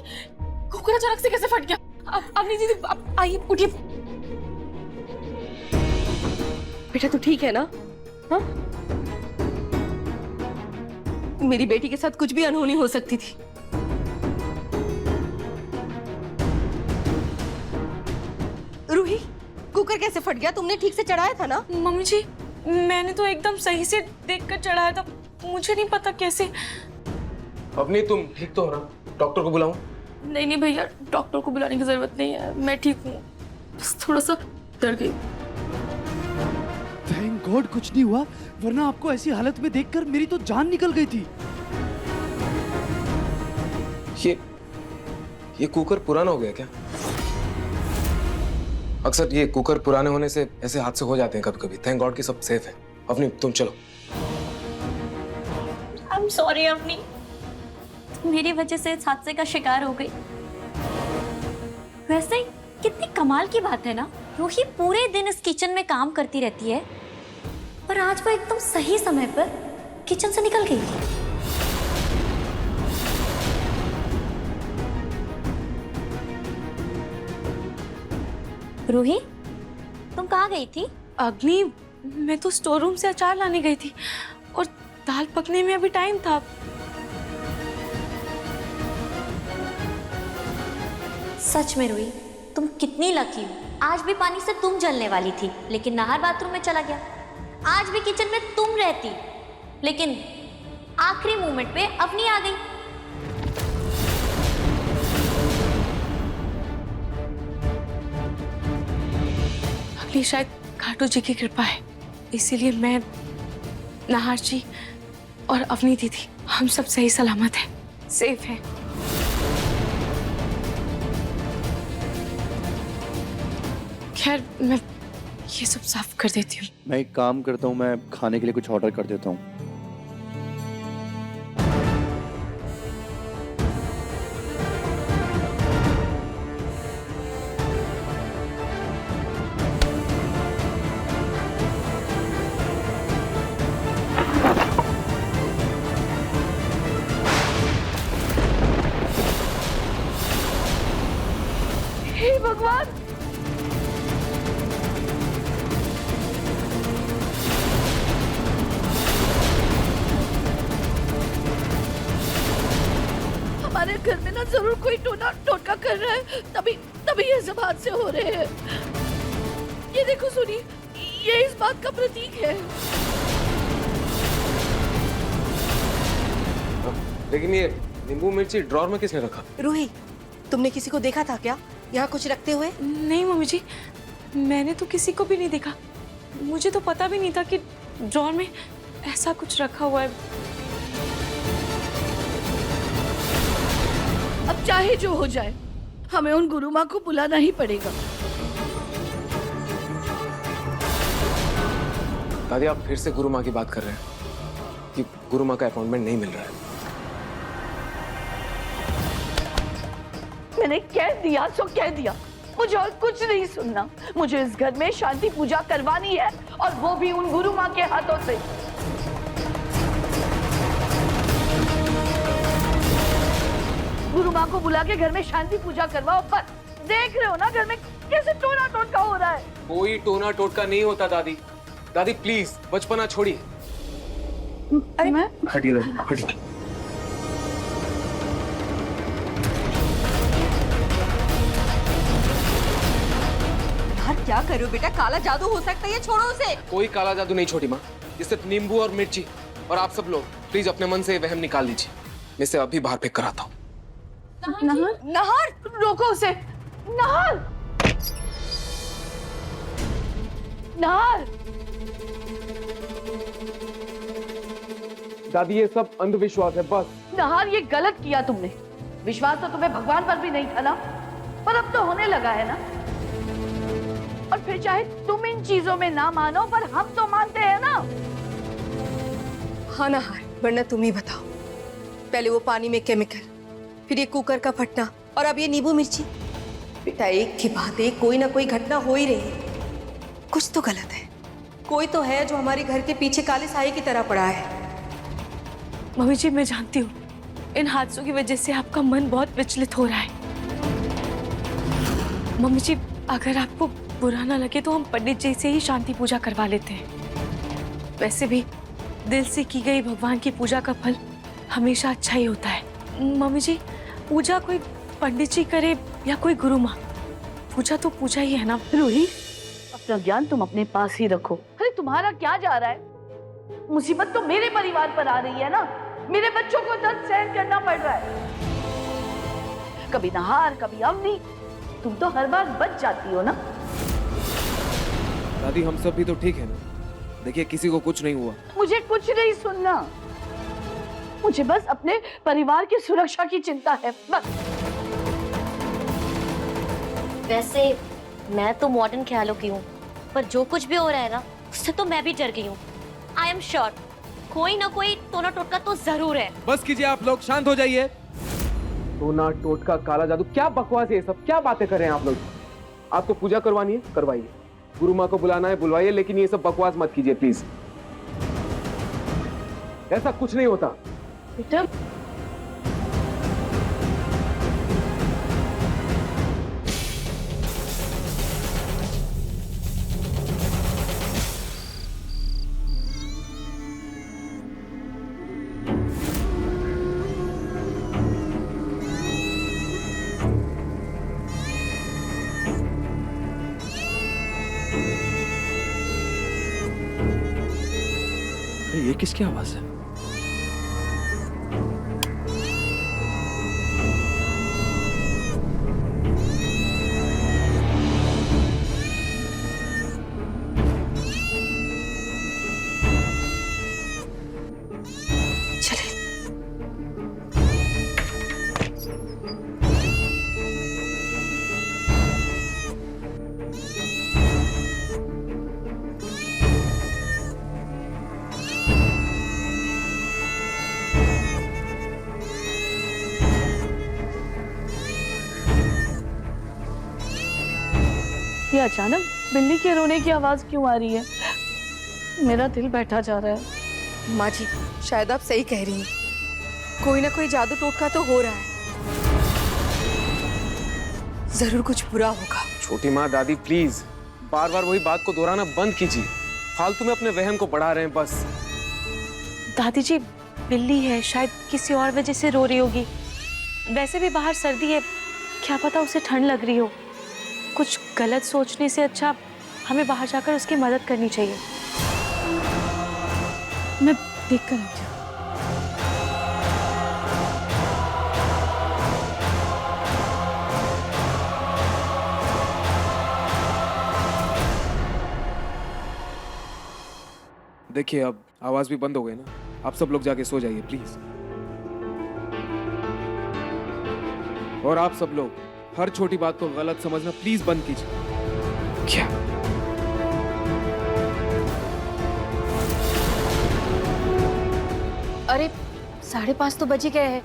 कुकर अचानक से कैसे फट गया। अवनी दीदी, आप आइए, उठिए। बेटा तू ठीक है ना? हाँ? मेरी बेटी के साथ कुछ भी अनहोनी हो सकती थी। रूही, कुकर कैसे फट गया? तुमने ठीक से चढ़ाया था ना? मम्मी जी, मैंने तो एकदम सही से देखकर चढ़ाया था, मुझे नहीं पता कैसे। अवनी तुम ठीक तो हो ना? डॉक्टर को बुलाऊं? नहीं भैया, डॉक्टर को बुलाने की जरूरत नहीं है, मैं ठीक हूँ, बस थोड़ा सा डर गई। थैंक गॉड कुछ नहीं हुआ, वरना आपको ऐसी हालत में देखकर मेरी तो जान निकल गई थी। ये कुकर पुराना हो गया क्या? अक्सर ये कुकर पुराने होने से ऐसे हादसे हो जाते हैं कभी कभी। थैंक गॉड कि सब सेफ है। अवनी तुम चलो। आई एम सॉरी अवनी, मेरी वजह से इस हादसे का शिकार हो गई। वैसे कितनी कमाल की बात है ना, रूही पूरे दिन इस किचन में काम करती रहती है, पर आज वो एकदम सही समय पर किचन से निकल गई थी। रूही, तुम कहाँ गई थी? अग्नि, मैं तो स्टोर रूम से अचार लाने गई थी और दाल पकने में अभी टाइम था। सच में रूही, तुम कितनी लकी हो। आज भी पानी से तुम जलने वाली थी, लेकिन नाहर बाथरूम में चला गया। आज भी किचन में तुम रहती, लेकिन आखिरी मोमेंट पे अवनी आ गई। अगली शायद घाटू जी की कृपा है, इसीलिए मैं, नाहर जी और अवनी दीदी हम सब सही सलामत हैं, सेफ हैं। खैर मैं ये सब साफ कर देती हूँ। मैं एक काम करता हूँ, मैं खाने के लिए कुछ ऑर्डर कर देता हूँ। हे भगवान, हमारे घर में ना जरूर कोई टोटका कर रहा है, तभी ये सब हादसे हो रहे हैं। ये देखो सुनी, ये इस बात का प्रतीक है। लेकिन ये नींबू मिर्ची ड्रॉर में किसने रखा? रूही, तुमने किसी को देखा था क्या यहाँ कुछ रखते हुए? नहीं मम्मी जी, मैंने तो किसी को भी नहीं देखा। मुझे तो पता भी नहीं था कि ड्रॉर में ऐसा कुछ रखा हुआ है। अब चाहे जो हो जाए, हमें उन गुरु माँ को बुलाना ही पड़ेगा। दादी आप फिर से गुरु माँ की बात कर रहे हैं कि गुरु माँ का अपॉइंटमेंट नहीं मिल रहा है। मैंने कह दिया सो कह दिया, मुझे और कुछ नहीं सुनना। मुझे इस घर में शांति पूजा करवानी है, और वो भी उन गुरु माँ के हाथों से। गुरु माँ को बुला के घर में शांति पूजा करवाओ, पर देख रहे हो ना घर में कैसे टोना टोटका हो रहा है। कोई टोना टोटका नहीं होता दादी। दादी प्लीज बचपना छोड़िए। अरे मैं हटिए हटिए। यार क्या कर रहे हो बेटा, काला जादू हो सकता है, ये छोड़ो उसे। कोई काला जादू नहीं छोटी माँ, ये सिर्फ नींबू और मिर्ची। और आप सब लोग प्लीज अपने मन से वहम निकाल दीजिए। मैं इसे अभी बाहर फेंक कर आता हूँ। नहर, नहर, रोको उसे। नहर, नहर। दादी ये सब अंधविश्वास है बस। नहार, ये गलत किया तुमने। विश्वास तो तुम्हें भगवान पर भी नहीं था ना, पर अब तो होने लगा है ना। और फिर चाहे तुम इन चीजों में ना मानो, पर हम तो मानते हैं ना। हाँ नहार, वरना तुम ही बताओ। पहले वो पानी में केमिकल, फिर ये कुकर का फटना, और अब ये नींबू मिर्ची। बेटा एक के बाद एक कोई ना कोई घटना हो ही रही है। कुछ तो गलत है। कोई तो है जो हमारे घर के पीछे काले साए की तरह पड़ा है। मम्मी जी, मैं जानती हूँ इन हादसों की वजह से आपका मन बहुत विचलित हो रहा है। मम्मी जी, अगर आपको बुरा ना लगे तो हम पंडित जी से ही शांति पूजा करवा लेते हैं। वैसे भी दिल से की गई भगवान की पूजा का फल हमेशा अच्छा ही होता है। मम्मी जी, पूजा कोई पंडित जी करे या कोई गुरु माँ, पूजा तो पूजा ही है ना। रूही, अपना ज्ञान तुम अपने पास ही रखो। अरे तुम्हारा क्या जा रहा है? मुसीबत तो मेरे परिवार पर आ रही है ना। मेरे बच्चों को दर्द सहन करना पड़ रहा है। कभी नहार, कभी अवनी, तुम तो हर बार बच जाती हो ना। दादी हम सब भी तो ठीक है ना। देखिए किसी को कुछ नहीं हुआ। मुझे कुछ नहीं सुनना। मुझे बस अपने परिवार की सुरक्षा की चिंता है, बस। वैसे मैं तो मॉडर्न ख्यालों की हूँ, पर जो कुछ भी हो रहा है ना, उससे तो मैं भी डर गई हूँ। आई एम श्योर कोई ना कोई टोना टोटका तो जरूर है। बस कीजिए आप लोग, शांत हो जाइए। टोना टोटका, काला जादू, क्या बकवास है ये सब? क्या बातें कर रहे हैं आप लोग? आपको पूजा करवानी है, करवाइए। गुरु माँ को बुलाना है, बुलवाइए, लेकिन ये सब बकवास मत कीजिए प्लीज। ऐसा कुछ नहीं होता। बेटा, ये किसकी आवाज है? ये अचानक बिल्ली के रोने की आवाज क्यों आ रही है? मेरा दिल बैठा जा रहा है। माँ जी, शायद आप सही कह रही हैं। कोई ना कोई जादू टोटका तो हो रहा है। जरूर कुछ बुरा होगा। छोटी माँ, दादी प्लीज बार बार वही बात को दोहराना बंद कीजिए। फालतू में अपने वहम को बढ़ा रहे हैं बस। दादी जी, बिल्ली है, शायद किसी और वजह से रो रही होगी। वैसे भी बाहर सर्दी है, क्या पता उसे ठंड लग रही हो। कुछ गलत सोचने से अच्छा हमें बाहर जाकर उसकी मदद करनी चाहिए। मैं देख कर आती हूँ। देखिए अब आवाज भी बंद हो गई ना। आप सब लोग जाके सो जाइए प्लीज। और आप सब लोग हर छोटी बात को गलत समझना प्लीज बंद कीजिए। क्या? अरे 5:30 तो बज ही गए हैं।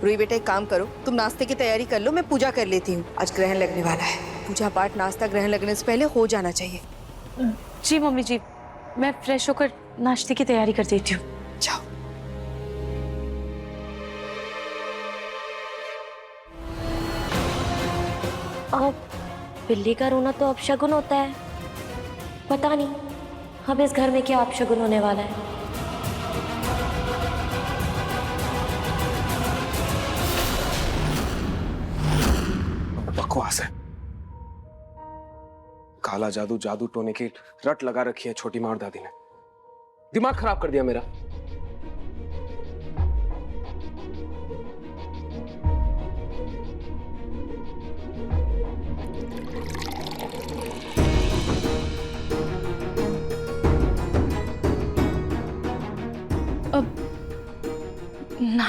रूही बेटा, एक काम करो, तुम नाश्ते की तैयारी कर लो, मैं पूजा कर लेती हूँ। आज ग्रहण लगने वाला है। पूजा पाठ नाश्ता ग्रहण लगने से पहले हो जाना चाहिए। जी मम्मी जी, मैं फ्रेश होकर नाश्ते की तैयारी कर देती हूँ। जाओ। अब बिल्ली का रोना तो अपशगुन होता है। पता नहीं अब इस घर में क्या अपशगुन होने वाला है। बकवास है। काला जादू, जादू टोने की रट लगा रखी है छोटी माँ और दादी ने। दिमाग खराब कर दिया मेरा।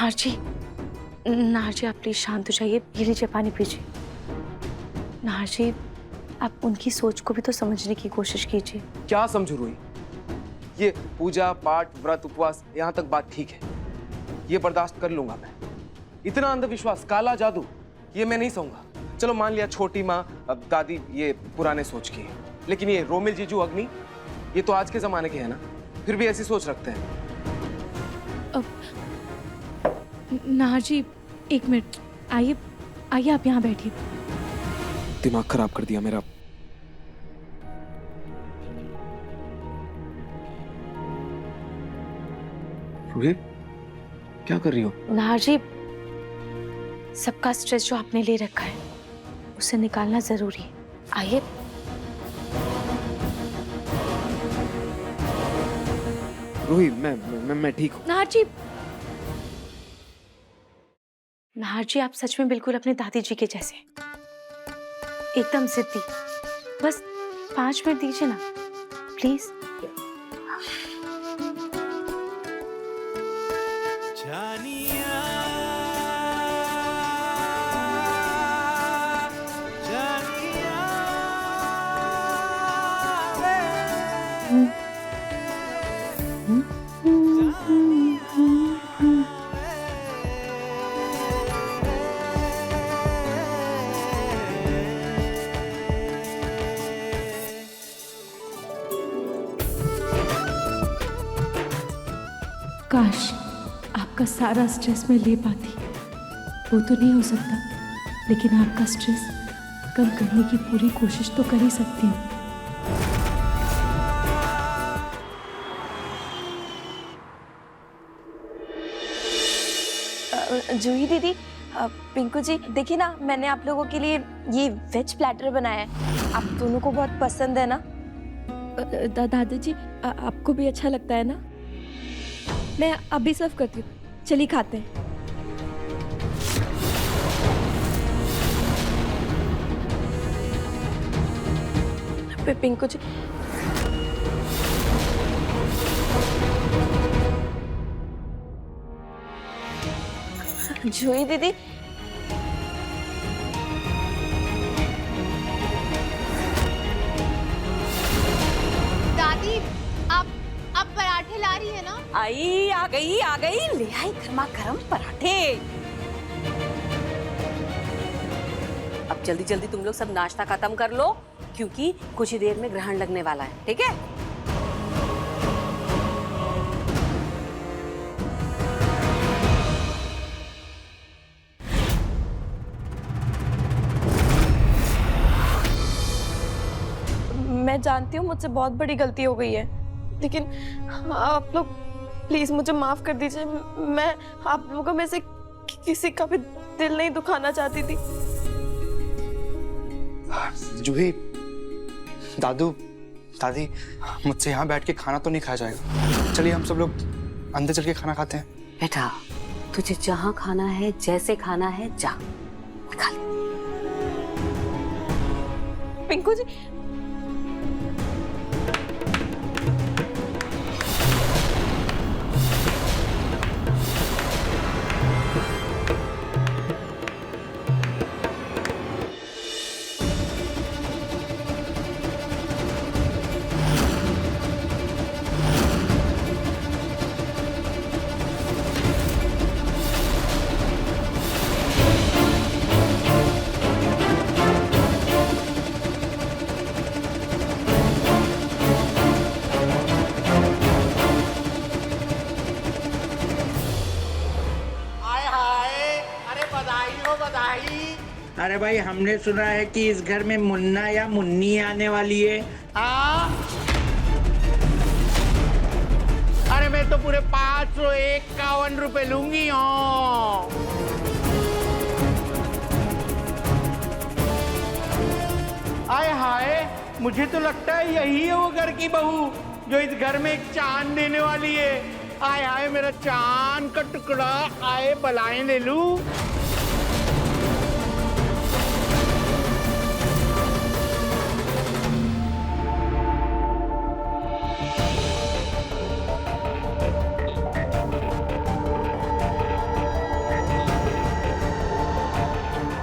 नाहर जी, नाहर जी आप प्लीज शांत हो जाइए, ये लीजिए पानी पीजिए। नाहर जी आप उनकी सोच को भी तो समझने की कोशिश कीजिए। क्या समझू रूही? ये पूजा पाठ व्रत उपवास यहाँ तक बात ठीक है, ये बर्दाश्त कर लूंगा मैं। इतना अंधविश्वास, काला जादू, ये मैं नहीं सहूंगा। चलो मान लिया छोटी माँ दादी ये पुराने सोच की है, लेकिन ये रोमिल जीजू अग्नि ये तो आज के जमाने के हैं ना, फिर भी ऐसी सोच रखते हैं। नाहर जी एक मिनट, आइए आइए आप यहाँ बैठिए। दिमाग खराब कर दिया मेरा। रूही क्या कर रही हो? नाहर जी सबका स्ट्रेस जो आपने ले रखा है उसे निकालना जरूरी है, आइए। रूही मैं ठीक हूँ। नाहर जी, नाहर जी आप सच में बिल्कुल अपने दादी जी के जैसे, एकदम जिद्दी। बस 5 मिनट दीजिए ना प्लीज। काश आपका सारा स्ट्रेस मैं ले पाती, वो तो नहीं हो सकता, लेकिन आपका स्ट्रेस कम करने की पूरी कोशिश तो कर ही सकती हूँ। जूही दीदी, पिंकू जी देखिए ना, मैंने आप लोगों के लिए ये वेज प्लेटर बनाया है, आप दोनों को बहुत पसंद है ना? दादी जी आपको भी अच्छा लगता है ना? मैं अभी सर्व करती हूँ, चलिए खाते हैं। पिंकू जी जूही दीदी, दादी आप पराठे ला रही है ना? आई आ गई ले आई गर्मा गर्म पराठे। अब जल्दी जल्दी तुम लोग सब नाश्ता खत्म कर लो, क्योंकि कुछ ही देर में ग्रहण लगने वाला है, ठीक है? मैं जानती हूँ मुझसे बहुत बड़ी गलती हो गई है, लेकिन आप लोग प्लीज मुझे माफ कर दीजिए। मैं आप लोगों में से किसी का भी दिल नहीं दुखाना चाहती थी। जूही, दादू, दादी, मुझसे यहाँ बैठ के खाना तो नहीं खाया जाएगा। चलिए हम सब लोग अंदर चल के खाना खाते हैं। बेटा तुझे जहाँ खाना है, जैसे खाना है, जा खा ले। पिंकू जी अरे भाई हमने सुना है कि इस घर में मुन्ना या मुन्नी आने वाली है। अरे मैं तो पूरे 551 रुपए लूंगी। आए हाय, मुझे तो लगता है यही है वो घर की बहू जो इस घर में एक चांद देने वाली है। आए हाय मेरा चांद का टुकड़ा, आए बलाएं ले लूं।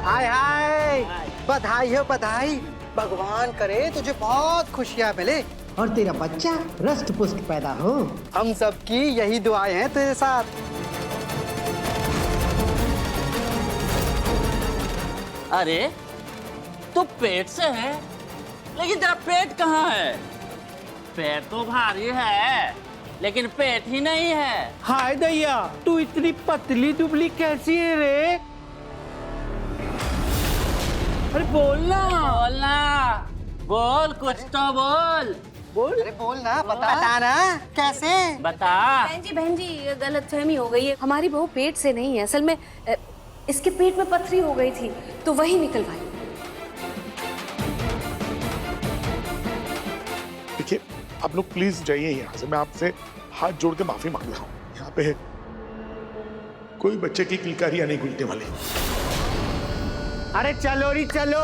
हाय हाय, बधाई हो बधाई। भगवान करे तुझे बहुत खुशियां मिले और तेरा बच्चा रष्ट पुष्ट पैदा हो। हम सबकी यही दुआएं हैं तेरे साथ। अरे तू पेट से है, लेकिन तेरा पेट कहाँ है? पेट तो भारी है, लेकिन पेट ही नहीं है। हाय दैया, तू इतनी पतली दुबली कैसी है रे? अरे बोलना बोलना, बोल कुछ तो बोल। बोल, अरे बोलना, बताना कैसे? बता। बहन जी गलतफहमी हो गई है। हमारी बहू पेट से नहीं है, असल में इसके पेट में पथरी हो गई थी तो वही निकलवाई। देखिए आप लोग प्लीज जाइए यहाँ से, मैं आपसे हाथ जोड़ के माफी मांग रहा हूँ। यहाँ पे कोई बच्चे की किलकारियां नहीं खुलने वाली। अरे चलो री चलो।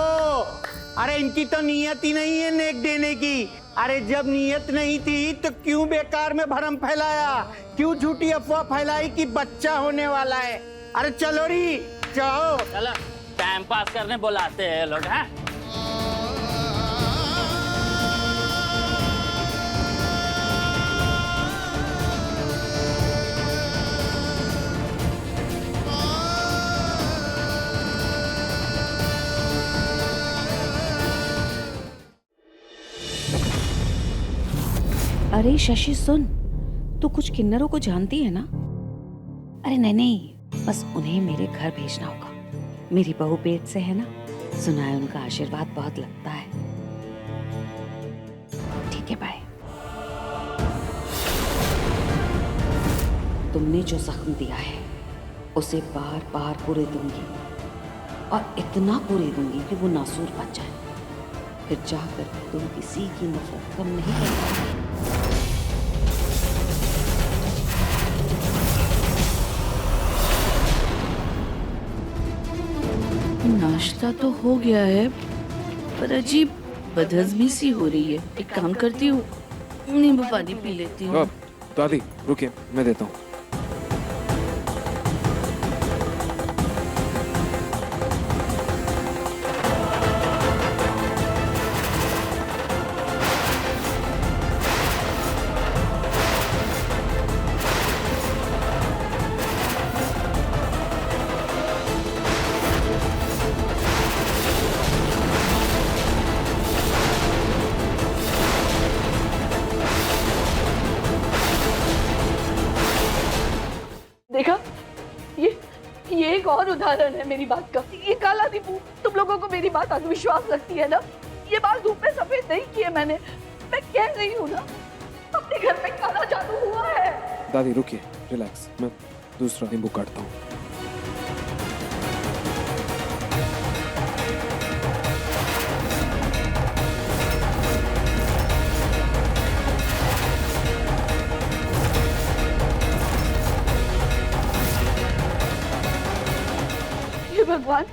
अरे इनकी तो नियत ही नहीं है नेक देने की। अरे जब नियत नहीं थी तो क्यों बेकार में भरम फैलाया, क्यों झूठी अफवाह फैलाई कि बच्चा होने वाला है। अरे चलो री जाओ। चलो, टाइम पास करने बुलाते हैं लोग। हैं अरे शशि सुन, तू कुछ किन्नरों को जानती है ना? अरे नहीं नहीं, बस उन्हें मेरे घर भेजना होगा। मेरी बहू पेट से है ना, सुना है उनका आशीर्वाद बहुत लगता है। ठीक है बाय। तुमने जो जख्म दिया है उसे बार बार पूरे दूंगी, और इतना पूरे दूंगी कि वो नासूर बच जाए। फिर जाकर तुम किसी की नफरत कम नहीं कर पाओगे। नाश्ता तो हो गया है, पर अजीब बदहजमी सी हो रही है। एक काम करती हूँ, नींबू पानी पी लेती हूँ। दादी रुकिए, मैं देता हूँ। देखा, ये एक और उदाहरण है मेरी बात का। ये काला नींबू, तुम लोगों को मेरी बात अंधविश्वास लगती है ना? ये बाल धूप में सफेद नहीं किए मैंने, मैं कह रही हूँ ना, अपने घर में काला जादू हुआ है। दादी रुकिए, रिलैक्स, मैं दूसरा नींबू काटता हूँ। भगवान,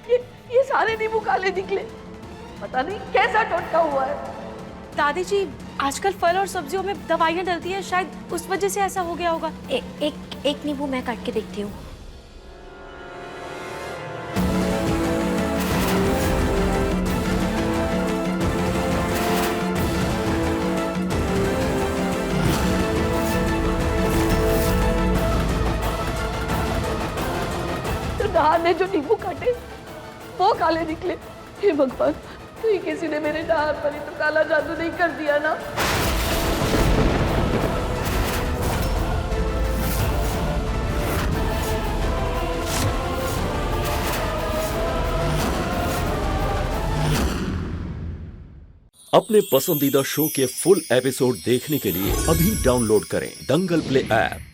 ये सारे नींबू काले निकले। पता नहीं कैसा टोटका हुआ है। दादी जी आजकल फल और सब्जियों में दवाइयाँ डलती है, शायद उस वजह से ऐसा हो गया होगा। एक नींबू मैं काट के देखती हूँ। नहार ने जो नींबू काटे वो काले निकले। हे भगवान, कहीं किसी ने मेरे नहार पर ही तो काला जादू नहीं कर दिया ना? अपने पसंदीदा शो के फुल एपिसोड देखने के लिए अभी डाउनलोड करें दंगल प्ले ऐप।